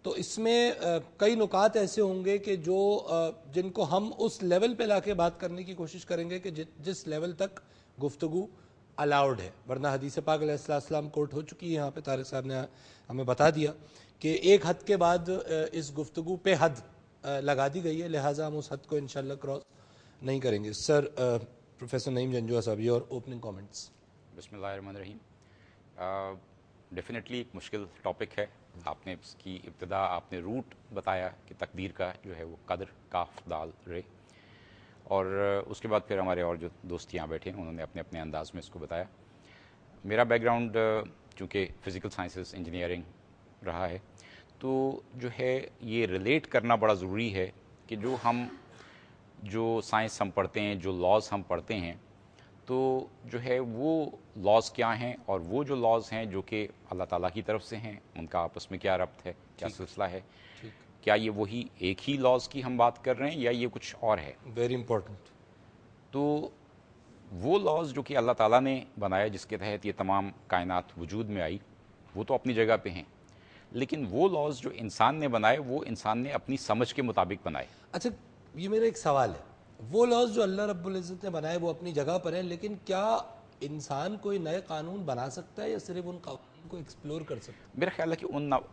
تو اس میں کئی نکات ایسے ہوں گے کہ جن کو ہم اس لیول پہ لا کے بات کرنے کی کوشش کریں گے کہ جس لیول تک گفتگو الاؤڈ ہے. ورنہ حدیث پاک علیہ السلام کوٹ ہو چکی ہے، یہاں پہ طارق صاحب نے ہمیں بتا دیا کہ ایک حد کے بعد اس گفتگو پہ حد لگا دی گئی ہے، لہٰذا ہم اس حد کو انشاءاللہ کراس نہیں کریں گے. سر پروفیسر نعیم جنجوعہ صاحب، یور اوپننگ کامنٹس. بسم اللہ الرحمن الرحیم. ڈیفینیٹلی ایک مشکل ٹاپک ہے. آپ نے اس کی ابتدا آپ نے روٹ بتایا کہ تقدیر کا جو ہے وہ قدر کاف دال رے، اور اس کے بعد پھر ہمارے اور جو دوست یہاں بیٹھے ہیں انہوں نے اپنے اپنے انداز میں اس کو بتایا. میرا بیک گراؤنڈ چونکہ فزیکل سائنسز انجینئرنگ رہا ہے، تو جو ہے یہ ریلیٹ کرنا بڑا ضروری ہے کہ جو سائنس ہم پڑھتے ہیں، جو لاز ہم پڑھتے ہیں، تو جو ہے وہ لاز کیا ہیں، اور وہ جو لاز ہیں جو کہ اللہ تعالیٰ کی طرف سے ہیں، ان کا آپس میں کیا ربط ہے، کیا سلسلہ ہے. کیا یہ وہی ایک ہی لاز کی ہم بات کر رہے ہیں یا یہ کچھ اور ہے؟ Very important. تو وہ لاز جو کہ اللہ تعالیٰ نے بنایا، جس کے تحت یہ تمام کائنات وجود میں آئی، وہ تو اپنی جگہ پہ ہیں، لیکن وہ لاز جو انسان نے بنائے وہ انسان نے اپنی سمجھ کے مطابق بنائے. اچھا، یہ میرا ایک سوال ہے. وہ لاز جو اللہ رب العزت نے بنائے وہ اپنی جگہ پر ہیں، لیکن کیا انسان کوئی نئے قانون بنا سکتا ہے یا صرف ان قوانین کو ایکسپلور کر سکتا ہے؟ میرا خیال ہے کہ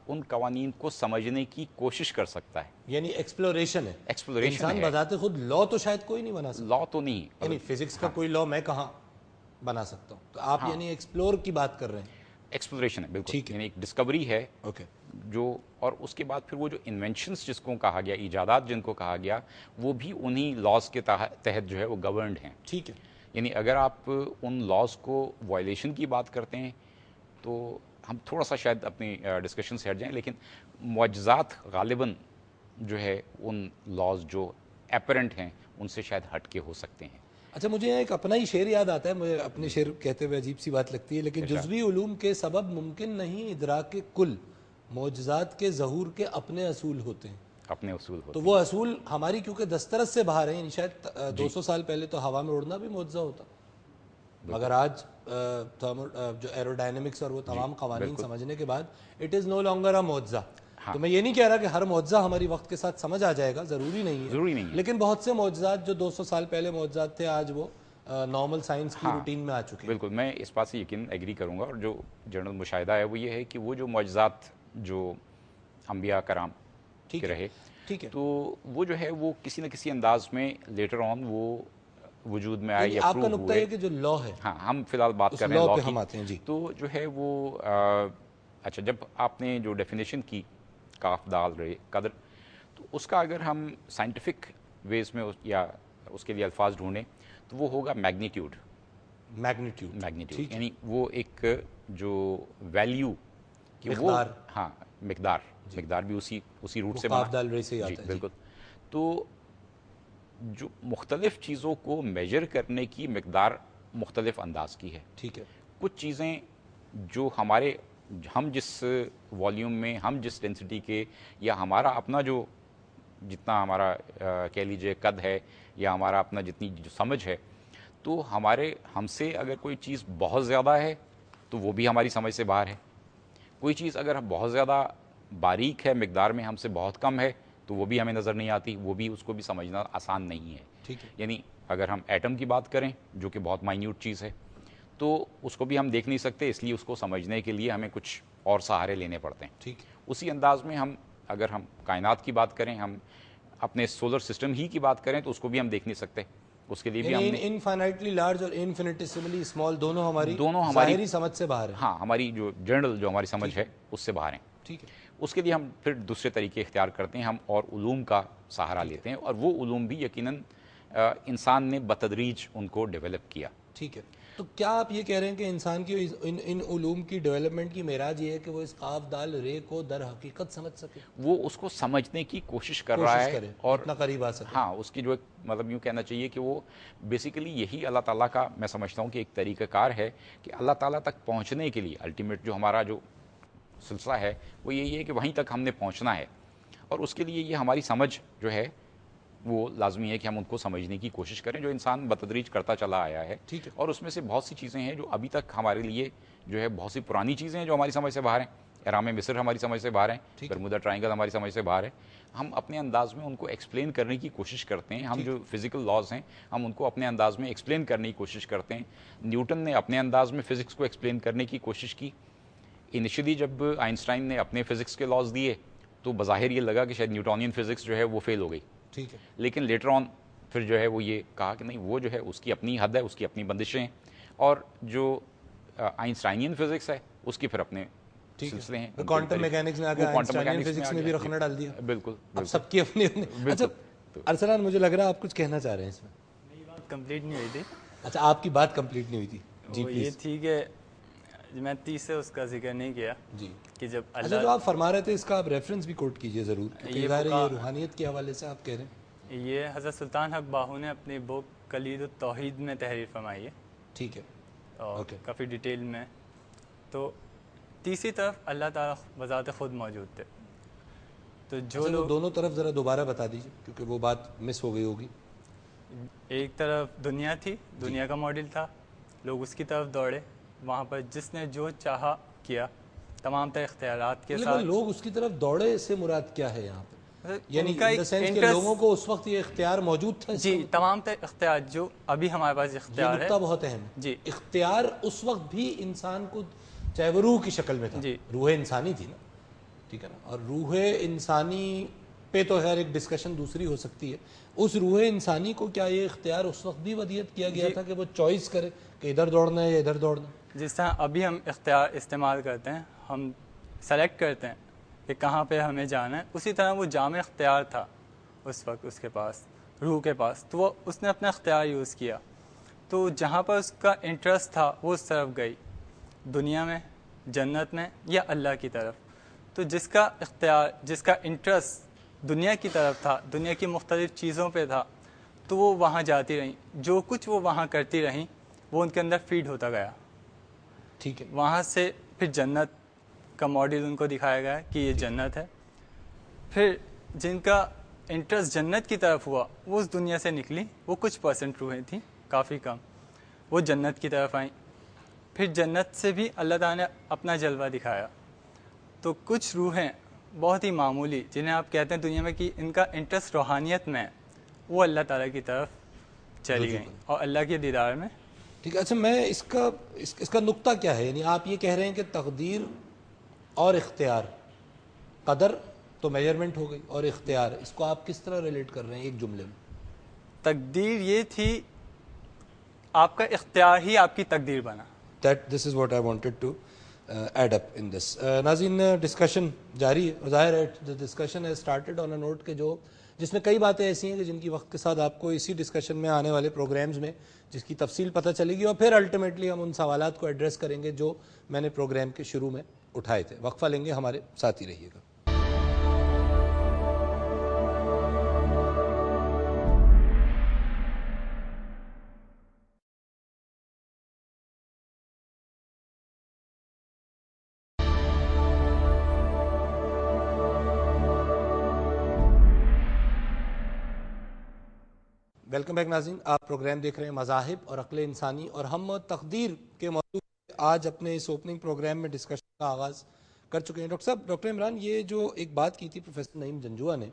ان قوانین کو سمجھنے کی کوشش کر سکتا ہے. یعنی ایکسپلوریشن ہے. ایکسپلوریشن انسان بذات خود لا تو شاید کوئی نہیں بنا سکتا. لا تو نہیں، یعنی فزکس کا کوئی لا میں کہاں بنا سکتا ہوں؟ تو آپ یعنی ایکسپلور کی بات کر رہے ہیں. ایکسپلوریشن ہے بالکل، یعنی ایک ڈسکوری ہے. اوکے. اور اس کے بعد پھر وہ جو انوینشنز جس کو کہا گیا، ایجادات جن کو کہا گیا، وہ بھی انہی لاز کے تحت جو ہے وہ گورنڈ ہیں. ٹھیک ہے. یعنی اگر آپ ان لاز کو وائلیشن کی بات کرتے ہیں تو ہم تھوڑا سا شاید اپنی ڈسکشن سے ہٹ جائیں، لیکن معجزات غالباً جو ہے ان لاز جو اپیرنٹ ہیں ان سے شاید ہٹ کے ہو سکتے ہیں. اچھا، مجھے ایک اپنا ہی شعر یاد آتا ہے. مجھے اپنے شعر کہتے ہوئے عجیب سی بات لگتی ہے، لیکن جزوی علوم کے سبب ممکن نہیں ادراک کل، معجزات کے ظہور کے اپنے اصول ہوتے ہیں. اپنے اصول ہوتے تو وہ اصول ہماری کیونکہ دسترس سے باہر ہیں. یعنی شاید 200 سال پہلے تو ہوا میں اڑنا بھی معجزہ ہوتا، مگر آج جو ایروڈائنمکس اور وہ تمام قوانین سمجھنے کے بعد it is no longer a معجزہ. تو میں یہ نہیں کہہ رہا کہ ہر معجزہ ہماری وقت کے ساتھ سمجھ آ جائے گا، ضروری نہیں ہے. لیکن بہت سے معجزات جو 200 سال پہلے معجزات تھے، آج وہ نارمل سائنس کی روٹین میں آ چکے ہیں. بالکل، میں اس بات سے یقین ایگری کروں گا. اور جو جنرل مشاہدہ ہے وہ یہ ہے کہ وہ جو معجزات جو انبیاء کرام کے رہے، تو وہ جو ہے وہ کسی نہ کسی انداز میں لیٹر آن وہ وجود میں آئے یا آپ کا نقطہ یہ کہ جو لا ہے، ہاں ہم فی الحال بات کر رہے ہیں لا پہ ہم آتے ہیں. جی. تو جو ہے وہ اچھا، جب آپ نے جو ڈیفینیشن کی کاف دال رے قدر، تو اس کا اگر ہم سائنٹیفک ویز میں یا اس کے لیے الفاظ ڈھونڈیں تو وہ ہوگا میگنیٹیوڈ. یعنی وہ ایک جو ویلیو کہ وہ ہاں مقدار بھی اسی روٹ سے بنا. جی بالکل. تو جو مختلف چیزوں کو میجر کرنے کی مقدار مختلف انداز کی ہے. ٹھیک ہے. کچھ چیزیں جو ہم جس والیوم میں، ہم جس ڈینسٹی کے، یا ہمارا اپنا جو جتنا ہمارا کہہ لیجئے قد ہے، یا ہمارا اپنا جتنی جو سمجھ ہے، تو ہم سے اگر کوئی چیز بہت زیادہ ہے تو وہ بھی ہماری سمجھ سے باہر ہے. کوئی چیز اگر بہت زیادہ باریک ہے مقدار میں، ہم سے بہت کم ہے، تو وہ بھی ہمیں نظر نہیں آتی، وہ بھی اس کو بھی سمجھنا آسان نہیں ہے. ٹھیک ہے. یعنی اگر ہم ایٹم کی بات کریں جو کہ بہت مائنیوٹ چیز ہے، تو اس کو بھی ہم دیکھ نہیں سکتے، اس لیے اس کو سمجھنے کے لیے ہمیں کچھ اور سہارے لینے پڑتے ہیں. ٹھیک. اسی انداز میں اگر ہم کائنات کی بات کریں، ہم اپنے سولر سسٹم ہی کی بات کریں، تو اس کو بھی ہم دیکھ نہیں سکتے. اس کے لیے بھی ہم نے انفائنائٹلی لارج اور انفینیٹیسملی اسمال دونوں ہماری ظاہری سمجھ سے باہر ہیں. ہاں، ہماری جو جنرل جو ہماری سمجھ ہے اس سے باہر ہیں. ٹھیک ہے. اس کے لیے ہم پھر دوسرے طریقے اختیار کرتے ہیں, ہم اور علوم کا سہارا لیتے ہیں, اور وہ علوم بھی یقیناً انسان نے بتدریج ان کو ڈیولپ کیا. ٹھیک ہے, تو کیا آپ یہ کہہ رہے ہیں کہ انسان کی ان علوم کی ڈیولپمنٹ کی معراج یہ ہے کہ وہ اس قاف دال رے کو در حقیقت سمجھ سکے, وہ اس کو سمجھنے کی کوشش کر رہا ہے اور اتنا قریب آ سکے؟ ہاں, اس کی جو ایک مطلب یوں کہنا چاہیے کہ وہ بیسیکلی یہی اللہ تعالیٰ کا میں سمجھتا ہوں کہ ایک طریقہ کار ہے کہ اللہ تعالیٰ تک پہنچنے کے لیے الٹیمیٹ جو ہمارا جو سلسلہ ہے وہ یہی ہے کہ وہیں تک ہم نے پہنچنا ہے, اور اس کے لیے یہ ہماری سمجھ جو ہے وہ لازمی ہے کہ ہم ان کو سمجھنے کی کوشش کریں, جو انسان بتدریج کرتا چلا آیا ہے. ٹھیک ہے, اور اس میں سے بہت سی چیزیں ہیں جو ابھی تک ہمارے لیے جو ہے بہت سی پرانی چیزیں ہیں جو ہماری سمجھ سے باہر ہیں. احرام مصر ہماری سمجھ سے باہر ہیں, برمودا ٹرائنگل ہماری سمجھ سے باہر ہے. ہم اپنے انداز میں ان کو ایکسپلین کرنے کی کوشش کرتے ہیں. ہم جو فزیکل لاز ہیں ہم ان کو اپنے انداز میں ایکسپلین کرنے کی کوشش کرتے ہیں. نیوٹن نے اپنے انداز میں فزکس کو ایکسپلین کرنے کی کوشش کی. انیشلی جب آئنسٹائن نے اپنے فزکس کے لاز دیے تو بظاہر یہ لگا کہ شاید نیوٹونین فزکس جو ہے وہ فیل ہو گئی. ٹھیک ہے, لیکن لیٹر آن پھر جو ہے وہ یہ کہا کہ نہیں, وہ جو ہے اس کی اپنی حد ہے, اس کی اپنی بندشیں ہیں, اور جو آئنسٹائنین فزکس ہے اس کی پھر اپنے سلسلے ہیں. کوانٹم میکینکس میں آ گیا, آئنسٹائن فزکس نے بھی رخنہ ڈال دیا. بالکل, اب سب کی اپنی اپنی. اچھا ارسلان, مجھے لگ رہا ہے آپ کچھ کہنا چاہ رہے ہیں اس میں. میری بات کمپلیٹ نہیں ہوئی تھی. اچھا, آپ کی بات کمپلیٹ نہیں ہوئی تھی. جی وہ یہ تھی کہ میں 30 سے اس کا ذکر نہیں کیا جی, کہ جب اچھا جو آپ فرما رہے تھے اس کا آپ ریفرنس بھی کوٹ کیجئے ضرور, کیونکہ ظاہر ہے یہ روحانیت کے حوالے سے آپ کہہ رہے ہیں. یہ حضرت سلطان حق باہو نے اپنی بک کلید التوحید میں تحریر فرمائی ہے. ٹھیک ہے, اور کافی ڈیٹیل میں. تو تیسری طرف اللہ تعالیٰ بذات خود موجود تھے. تو جو لوگ دونوں طرف ذرا دوبارہ بتا دیجیے کیونکہ وہ بات مس ہو گئی ہوگی. ایک طرف دنیا تھی, دنیا کا ماڈل تھا, لوگ اس کی طرف دوڑے, وہاں پر جس نے جو چاہا کیا تمام تر اختیارات کے ساتھ. لوگ اس کی طرف دوڑے سے مراد کیا ہے یہاں پہ؟ یعنی لوگوں کو اس وقت یہ اختیار موجود تھا. جی, تمام تر اختیار جو ابھی ہمارے پاس اختیار ہے, بہت اہم ہے. جی, اختیار اس وقت بھی انسان کو, چاہے وہ روح کی شکل میں تھا, جی, روح انسانی تھی نا, ٹھیک ہے نا, اور روح انسانی پہ تو خیر ایک ڈسکشن دوسری ہو سکتی ہے. اس روح انسانی کو کیا یہ اختیار اس وقت بھی ودیت کیا گیا تھا کہ وہ چوائس کرے کہ ادھر دوڑنا ہے یا ادھر دوڑنا؟ جس طرح ابھی ہم اختیار استعمال کرتے ہیں, ہم سلیکٹ کرتے ہیں کہ کہاں پہ ہمیں جانا ہے, اسی طرح وہ جامع اختیار تھا اس وقت اس کے پاس, روح کے پاس. تو وہ اس نے اپنا اختیار یوز کیا. تو جہاں پر اس کا انٹرسٹ تھا وہ اس طرف گئی, دنیا میں, جنت میں, یا اللہ کی طرف. تو جس کا اختیار, جس کا انٹرسٹ دنیا کی طرف تھا, دنیا کی مختلف چیزوں پہ تھا, تو وہ وہاں جاتی رہیں. جو کچھ وہ وہاں کرتی رہیں وہ ان کے اندر فیڈ ہوتا گیا. ٹھیک ہے, وہاں سے پھر جنت کا ماڈل ان کو دکھایا گیا کہ یہ جنت ہے. پھر جن کا انٹرسٹ جنت کی طرف ہوا وہ اس دنیا سے نکلی, وہ کچھ پرسنٹ روحیں تھیں, کافی کم, وہ جنت کی طرف آئیں. پھر جنت سے بھی اللہ تعالیٰ نے اپنا جلوہ دکھایا. تو کچھ روحیں بہت ہی معمولی, جنہیں آپ کہتے ہیں دنیا میں کہ ان کا انٹرسٹ روحانیت میں, وہ اللہ تعالیٰ کی طرف چلی گئیں اور اللہ کے دیدار میں. ٹھیک ہے. اچھا, میں اس کا نقطہ کیا ہے؟ یعنی آپ یہ کہہ رہے ہیں کہ تقدیر اور اختیار, قدر تو میجرمنٹ ہو گئی, اور اختیار, اس کو آپ کس طرح ریلیٹ کر رہے ہیں ایک جملے میں؟ تقدیر یہ تھی, آپ کا اختیار ہی آپ کی تقدیر بنا. This is what I wanted to add up in this. ناظرین, ڈسکشن جاری ہے, ظاہر ہے the discussion has started on a note کہ جس میں کئی باتیں ایسی ہیں کہ جن کی وقت کے ساتھ آپ کو اسی ڈسکشن میں آنے والے پروگرامز میں جس کی تفصیل پتہ چلے گی, اور پھر الٹیمیٹلی ہم ان سوالات کو ایڈریس کریں گے جو میں نے پروگرام کے شروع میں اٹھائے تھے. وقفہ لیں گے, ہمارے ساتھ ہی رہیے گا. ویلکم بیک ناظرین, آپ پروگرام دیکھ رہے ہیں مذاہب اور عقل انسانی, اور ہم تقدیر کے موضوع آج اپنے اس اوپننگ پروگرام میں ڈسکشن کا آغاز کر چکے ہیں. ڈاکٹر صاحب, ڈاکٹر عمران, یہ جو ایک بات کی تھی پروفیسر نعیم جنجوعہ نے,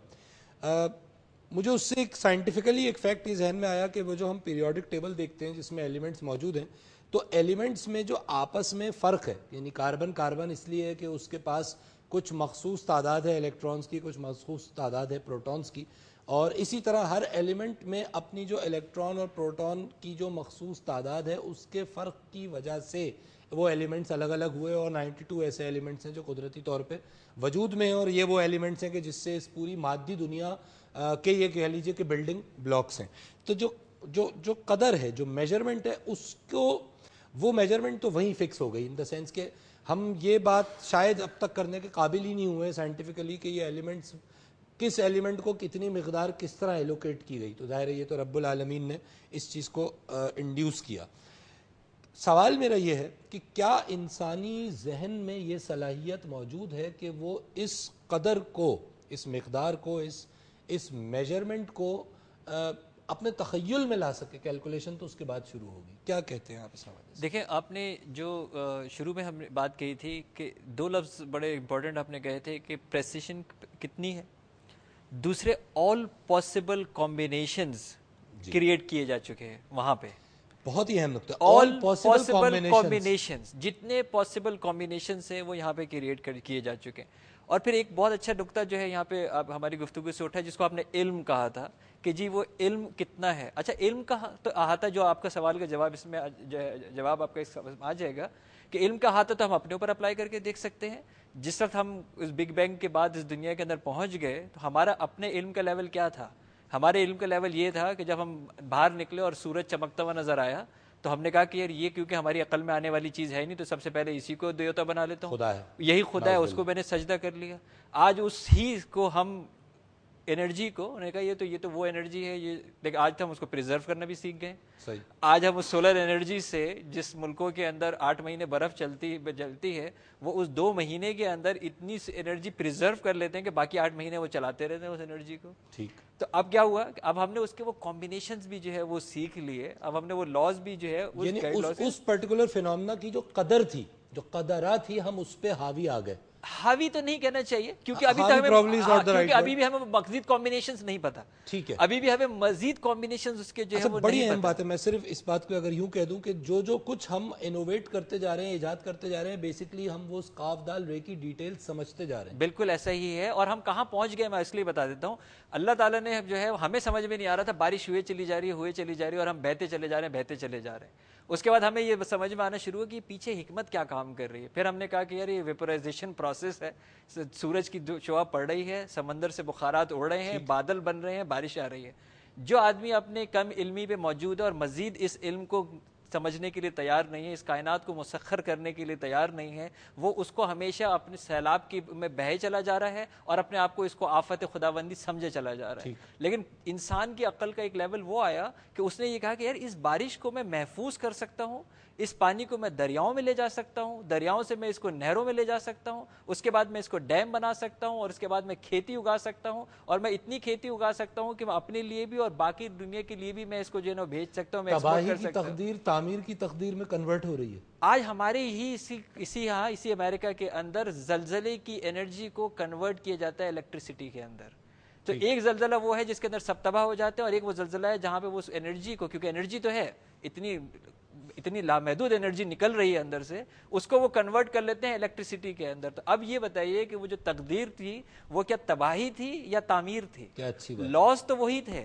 مجھے اس سے ایک سائنٹیفکلی ایک فیکٹ یہ ذہن میں آیا کہ وہ جو ہم پیریوڈک ٹیبل دیکھتے ہیں جس میں ایلیمنٹس موجود ہیں, تو ایلیمنٹس میں جو آپس میں فرق ہے, یعنی کاربن اس لیے ہے کہ اس کے پاس کچھ مخصوص تعداد ہے الیکٹرانز کی, کچھ مخصوص تعداد ہے پروٹونز کی, اور اسی طرح ہر ایلیمنٹ میں اپنی جو الیکٹران اور پروٹون کی جو مخصوص تعداد ہے اس کے فرق کی وجہ سے وہ ایلیمنٹس الگ الگ ہوئے اور 92 ایسے ایلیمنٹس ہیں جو قدرتی طور پہ وجود میں ہیں, اور یہ وہ ایلیمنٹس ہیں کہ جس سے اس پوری مادی دنیا کے یہ کہہ لیجیے کہ بلڈنگ بلاکس ہیں. تو جو قدر ہے, جو میجرمنٹ ہے, اس کو وہ میجرمنٹ تو وہیں فکس ہو گئی, ان دا سینس کہ ہم یہ بات شاید اب تک کرنے کے قابل ہی نہیں ہوئے سائنٹیفکلی کہ یہ ایلیمنٹس کس ایلیمنٹ کو کتنی مقدار کس طرح ایلوکیٹ کی گئی. تو ظاہر ہے یہ تو رب العالمین نے اس چیز کو انڈیوس کیا. سوال میرا یہ ہے کہ کیا انسانی ذہن میں یہ صلاحیت موجود ہے کہ وہ اس قدر کو, اس مقدار کو, اس میجرمنٹ کو اپنے تخیل میں لا سکے؟ کیلکولیشن تو اس کے بعد شروع ہوگی. کیا کہتے ہیں آپ اس حوالے سے؟ دیکھیں, آپ نے جو شروع میں ہم نے بات کہی تھی کہ دو لفظ بڑے امپورٹنٹ آپ نے کہے تھے کہ پریسیشن کتنی ہے, دوسرے آل پاسبل کمبینیشنز کریٹ کیے جا چکے ہیں وہاں پہ. بہت ہی اہم نقطہ, آل پاسبل کمبینیشنز, جتنے پاسبل کمبینیشنز ہیں وہ یہاں پہ کریٹ کیے جا چکے ہیں. اور پھر ایک بہت اچھا نقطہ جو ہے یہاں پہ ہماری گفتگو سے اٹھا جس کو آپ نے علم کہا تھا کہ جی وہ علم کتنا ہے. اچھا, علم کا تو احاطہ, جو آپ کا سوال کا جواب اس میں جواب آپ کا اس آ جائے گا کہ علم کا احاطہ تو ہم اپنے اوپر اپلائی کر کے دیکھ سکتے ہیں. جس وقت ہم اس بگ بینگ کے بعد اس دنیا کے اندر پہنچ گئے تو ہمارا اپنے علم کا لیول کیا تھا؟ ہمارے علم کا لیول یہ تھا کہ جب ہم باہر نکلے اور سورج چمکتا ہوا نظر آیا تو ہم نے کہا کہ یار یہ کیونکہ ہماری عقل میں آنے والی چیز ہے نہیں تو سب سے پہلے اسی کو دیوتا بنا لیتا ہوں, خدا ہے, یہی خدا ہے, اس کو میں نے سجدہ کر لیا. آج اس ہی کو ہم انرجی کو انہوں نے کہا یہ تو وہ انرجی ہے, یہ لیکن آج تو ہم اس کو پریزرو کرنا بھی سیکھ گئے. آج ہم اس سولر انرجی سے جس ملکوں کے اندر 8 مہینے برف جلتی ہے وہ اس 2 مہینے کے اندر اتنی انرجی پریزرو کر لیتے ہیں کہ باقی 8 مہینے وہ چلاتے رہتے ہیں اس انرجی کو. ٹھیک. تو اب کیا ہوا کہ اب ہم نے اس کے وہ کمبینیشنز بھی جو ہے وہ سیکھ لیے, اب ہم نے وہ لاز بھی جو ہے اس پرٹیکولر فینومینا کی جو قدر تھی, جو قدرات تھی, ہم اس پہ حاوی آ گئے. حاوی تو نہیں کہنا چاہیے کیونکہ ابھی بھی ہمیں مزید کمبینیشنز نہیں پتا. ٹھیک ہے, ابھی بھی ہمیں مزید کمبینیشنز اس کے جو ہے وہ بڑی اہم بات ہے. میں صرف اس بات کو اگر یوں کہہ دوں کہ جو کچھ ہم انوویٹ کرتے جا رہے ہیں, ایجاد کرتے جا رہے ہیں, بیسکلی ہم وہ قاف دال رے کی ڈیٹیل سمجھتے جا رہے ہیں. بالکل ایسا ہی ہے. اور ہم کہاں پہنچ گئے میں اس لیے بتا دیتا ہوں. اللہ تعالیٰ نے جو ہے ہمیں سمجھ میں نہیں آ رہا تھا, بارش ہوئے چلی جا رہی ہے اور ہم بہتے چلے جا رہے ہیں. اس کے بعد ہمیں یہ سمجھ میں آنا شروع ہوا کہ پیچھے حکمت کیا کام کر رہی ہے. پھر ہم نے کہا کہ یار یہ ویپورائزیشن پروسیس ہے, سورج کی شعاع پڑ رہی ہے, سمندر سے بخارات اڑ رہے ہیں, بادل بن رہے ہیں, بارش آ رہی ہے. جو آدمی اپنے کم علمی پہ موجود ہے اور مزید اس علم کو سمجھنے کے لیے تیار نہیں ہے, اس کائنات کو مسخر کرنے کے لیے تیار نہیں ہے, وہ اس کو ہمیشہ اپنے سیلاب کی میں بہے چلا جا رہا ہے اور اپنے آپ کو اس کو آفت خداوندی سمجھے چلا جا رہا ہے. لیکن انسان کی عقل کا ایک لیول وہ آیا کہ اس نے یہ کہا کہ یار اس بارش کو میں محفوظ کر سکتا ہوں, اس پانی کو میں دریاؤں میں لے جا سکتا ہوں, دریاؤں سے میں اس کو نہروں میں لے جا سکتا ہوں, اس کے بعد میں اس کو ڈیم بنا سکتا ہوں, اور اس کے بعد میں کھیتی اگا سکتا ہوں, اور میں اتنی کھیتی اگا سکتا ہوں کہ میں اپنے لیے بھی اور باقی دنیا کے لیے بھی میں اس کو جو ہے نا بھیج سکتا ہوں, میں ایکسپورٹ کر سکتا ہوں. تقدیر تعمیر کی تقدیر میں کنورٹ ہو رہی ہے. آج ہمارے ہی اسی امریکہ کے اندر زلزلے کی انرجی کو کنورٹ کیا جاتا ہے الیکٹریسٹی کے اندر. تو ایک زلزلہ وہ ہے جس کے اندر سب تباہ ہو جاتے ہیں, اور ایک وہ زلزلہ ہے جہاں پہ وہ انرجی کو, کیونکہ انرجی تو ہے اتنی لامحدود انرجی نکل رہی ہے اندر سے, اس کو وہ کنورٹ کر لیتے ہیں الیکٹریسٹی کے اندر. تو اب یہ بتائیے کہ وہ جو تقدیر تھی وہ کیا تباہی تھی یا تعمیر تھی؟ لاس تو وہی تھے.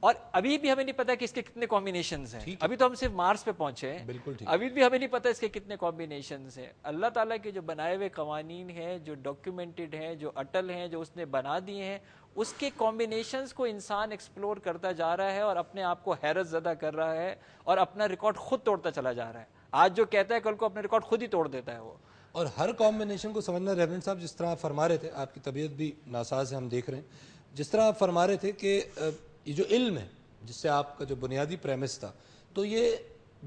اور ابھی بھی ہمیں نہیں پتا کہ اس کے کتنے کمبینیشنز ہیں. ابھی تو ہم صرف مارس پہ پہنچے ہیں, ابھی بھی ہمیں نہیں پتا اس کے کتنے کمبینیشنز ہیں. اللہ تعالیٰ کے جو بنائے ہوئے قوانین ہیں, جو ڈاکیومنٹڈ ہیں, جو اٹل ہیں, جو اس نے بنا دیے ہیں, اس کے کمبینیشنز کو انسان ایکسپلور کرتا جا رہا ہے اور اپنے آپ کو حیرت زدہ کر رہا ہے اور اپنا ریکارڈ خود توڑتا چلا جا رہا ہے. آج جو کہتا ہے کل کو اپنے ریکارڈ خود ہی توڑ دیتا ہے وہ. اور ہر کمبینیشن کو سمجھنا, ریورنڈ صاحب جس طرح آپ فرما رہے تھے, آپ کی طبیعت بھی ناساز ہے ہم دیکھ رہے ہیں, جس طرح آپ فرما رہے تھے کہ یہ جو علم ہے جس سے آپ کا جو بنیادی پریمس تھا, تو یہ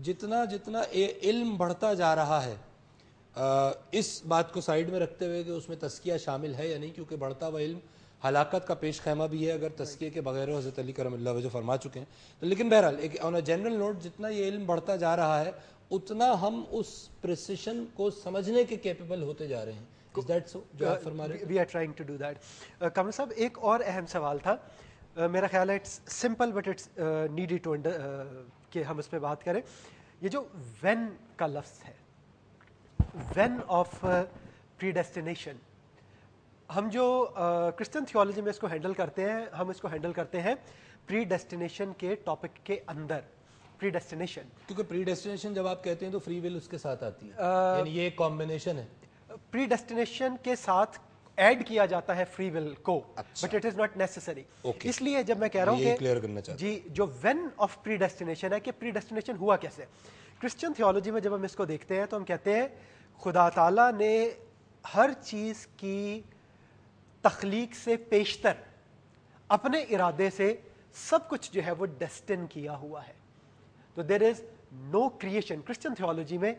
جتنا علم بڑھتا جا رہا ہے, اس بات کو سائیڈ میں رکھتے ہوئے کہ اس میں تزکیہ شامل ہے یا نہیں, کیونکہ بڑھتا ہوا علم ہلاکت کا پیش خیمہ بھی ہے اگر تزکیے کے بغیر حضرت علی کرم اللہ وجہ فرما چکے ہیں. تو لیکن بہرحال ایک آن اے جنرل نوٹ, جتنا یہ علم بڑھتا جا رہا ہے اتنا ہم اس پریسیشن کو سمجھنے کے کیپیبل ہوتے جا رہے ہیں. Is that so? جو آپ فرما رہے ہیں. We are trying to do that. کمر صاحب, ایک اور اہم سوال تھا, میرا خیال ہے it's simple but it's needy to کہ ہم اس پہ بات کریں. یہ جو وین کا لفظ ہے, وین آف پریڈیسٹینیشن, ہم جو کرسچن تھیولوجی میں اس کو ہینڈل کرتے ہیں, ہم اس کو ہینڈل کرتے ہیں پری ڈیسٹینیشن کے ٹاپک کے اندر. پری ڈیسٹینیشن. کیونکہ پری ڈیسٹینیشن جب آپ کہتے ہیں تو فری ول اس کے ساتھ آتی ہے, یعنی یہ ایک کمبینیشن ہے. پری ڈیسٹینیشن کے ساتھ ایڈ کیا جاتا ہے فری ول کو, but it is not necessary. اس لیے جب میں کہہ رہا ہوں کہ جی جو وین آف پری ڈیسٹینیشن ہے کہ پری ڈیسٹینیشن ہوا کیسے, کرسچن تھیولوجی میں جب ہم اس کو دیکھتے ہیں تو ہم کہتے ہیں خدا تعالیٰ نے ہر چیز کی تخلیق سے پیشتر اپنے ارادے سے سب کچھ جو ہے وہ ڈیسٹن کیا ہوا ہے. تو دیر از نو کریشن, کرسچن تھیولوجی میں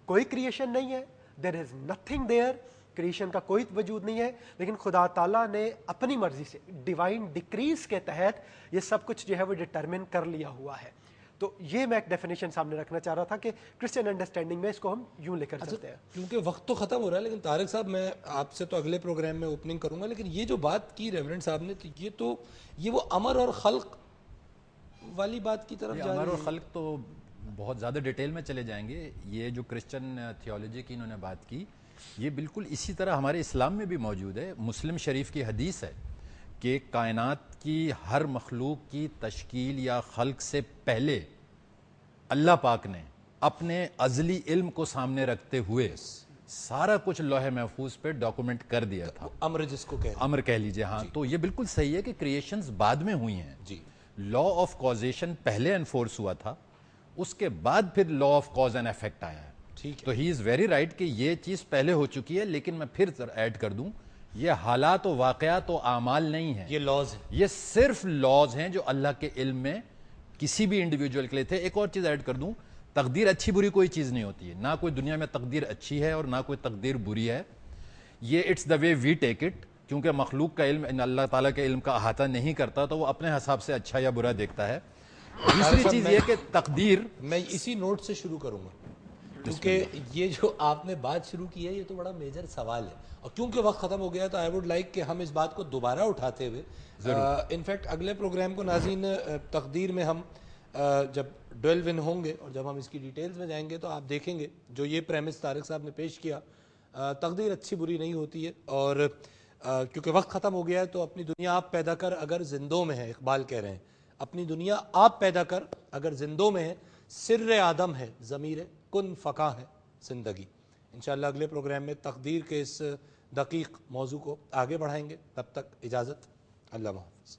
کوئی کریشن نہیں ہے, دیر از نتھنگ دیئر, کریشن کا کوئی وجود نہیں ہے, لیکن خدا تعالیٰ نے اپنی مرضی سے ڈیوائن ڈکریز کے تحت یہ سب کچھ جو ہے وہ ڈٹرمن کر لیا ہوا ہے. تو یہ میں ایک ڈیفینیشن سامنے رکھنا چاہ رہا تھا کہ کرسچن انڈرسٹینڈنگ میں اس کو ہم یوں لے کر چلتے ہیں. کیونکہ وقت تو ختم ہو رہا ہے, لیکن طارق صاحب میں آپ سے تو اگلے پروگرام میں اوپننگ کروں گا, لیکن یہ جو بات کی ریورنڈ صاحب نے, تو یہ وہ امر اور خلق والی بات کی طرف جا رہی ہے. امر اور خلق تو بہت زیادہ ڈیٹیل میں چلے جائیں گے. یہ جو کرسچن تھیولوجی کی انہوں نے بات کی, یہ بالکل اسی طرح ہمارے اسلام میں بھی موجود ہے. مسلم شریف کی حدیث ہے کہ کائنات کی ہر مخلوق کی تشکیل یا خلق سے پہلے اللہ پاک نے اپنے ازلی علم کو سامنے رکھتے ہوئے سارا کچھ لوح محفوظ پہ ڈاکومنٹ کر دیا تھا. امر جس کو امر کہہ لیجئے. ہاں, تو یہ بالکل صحیح ہے کہ کریشنز بعد میں ہوئی ہیں. جی, لا آف کازیشن پہلے انفورس ہوا تھا, اس کے بعد پھر law of cause and effect آیا ہے. تو ہی از ویری رائٹ کہ یہ چیز پہلے ہو چکی ہے, لیکن میں پھر ایڈ کر دوں یہ حالات و واقعات و اعمال نہیں ہیں, یہ لاز ہیں, یہ صرف لاز ہیں جو اللہ کے علم میں کسی بھی انڈیویجول کے لیے تھے. ایک اور چیز ایڈ کر دوں, تقدیر اچھی بری کوئی چیز نہیں ہوتی ہے, نہ کوئی دنیا میں تقدیر اچھی ہے اور نہ کوئی تقدیر بری ہے. یہ it's the way we take it, کیونکہ مخلوق کا علم اللہ تعالیٰ کے علم کا احاطہ نہیں کرتا, تو وہ اپنے حساب سے اچھا یا برا دیکھتا ہے. دوسری چیز یہ کہ تقدیر, میں اسی نوٹ سے شروع کروں گا, کیونکہ یہ جو آپ نے بات شروع کی ہے یہ تو بڑا میجر سوال ہے, اور کیونکہ وقت ختم ہو گیا تو آئی ووڈ لائک کہ ہم اس بات کو دوبارہ اٹھاتے ہوئے انفیکٹ اگلے پروگرام کو ناظرین تقدیر میں ہم جب ڈویلو ان ہوں گے اور جب ہم اس کی ڈیٹیلز میں جائیں گے تو آپ دیکھیں گے جو یہ پریمس طارق صاحب نے پیش کیا, تقدیر اچھی بری نہیں ہوتی ہے. اور کیونکہ وقت ختم ہو گیا ہے تو اپنی دنیا آپ پیدا کر اگر زندوں میں ہے, اقبال کہہ رہے ہیں اپنی دنیا آپ پیدا کر اگر زندوں میں ہے, سر آدم ہے ضمیر کن فقاں ہے زندگی. انشاءاللہ اگلے پروگرام میں تقدیر کے اس دقیق موضوع کو آگے بڑھائیں گے. تب تک اجازت, اللہ حافظ.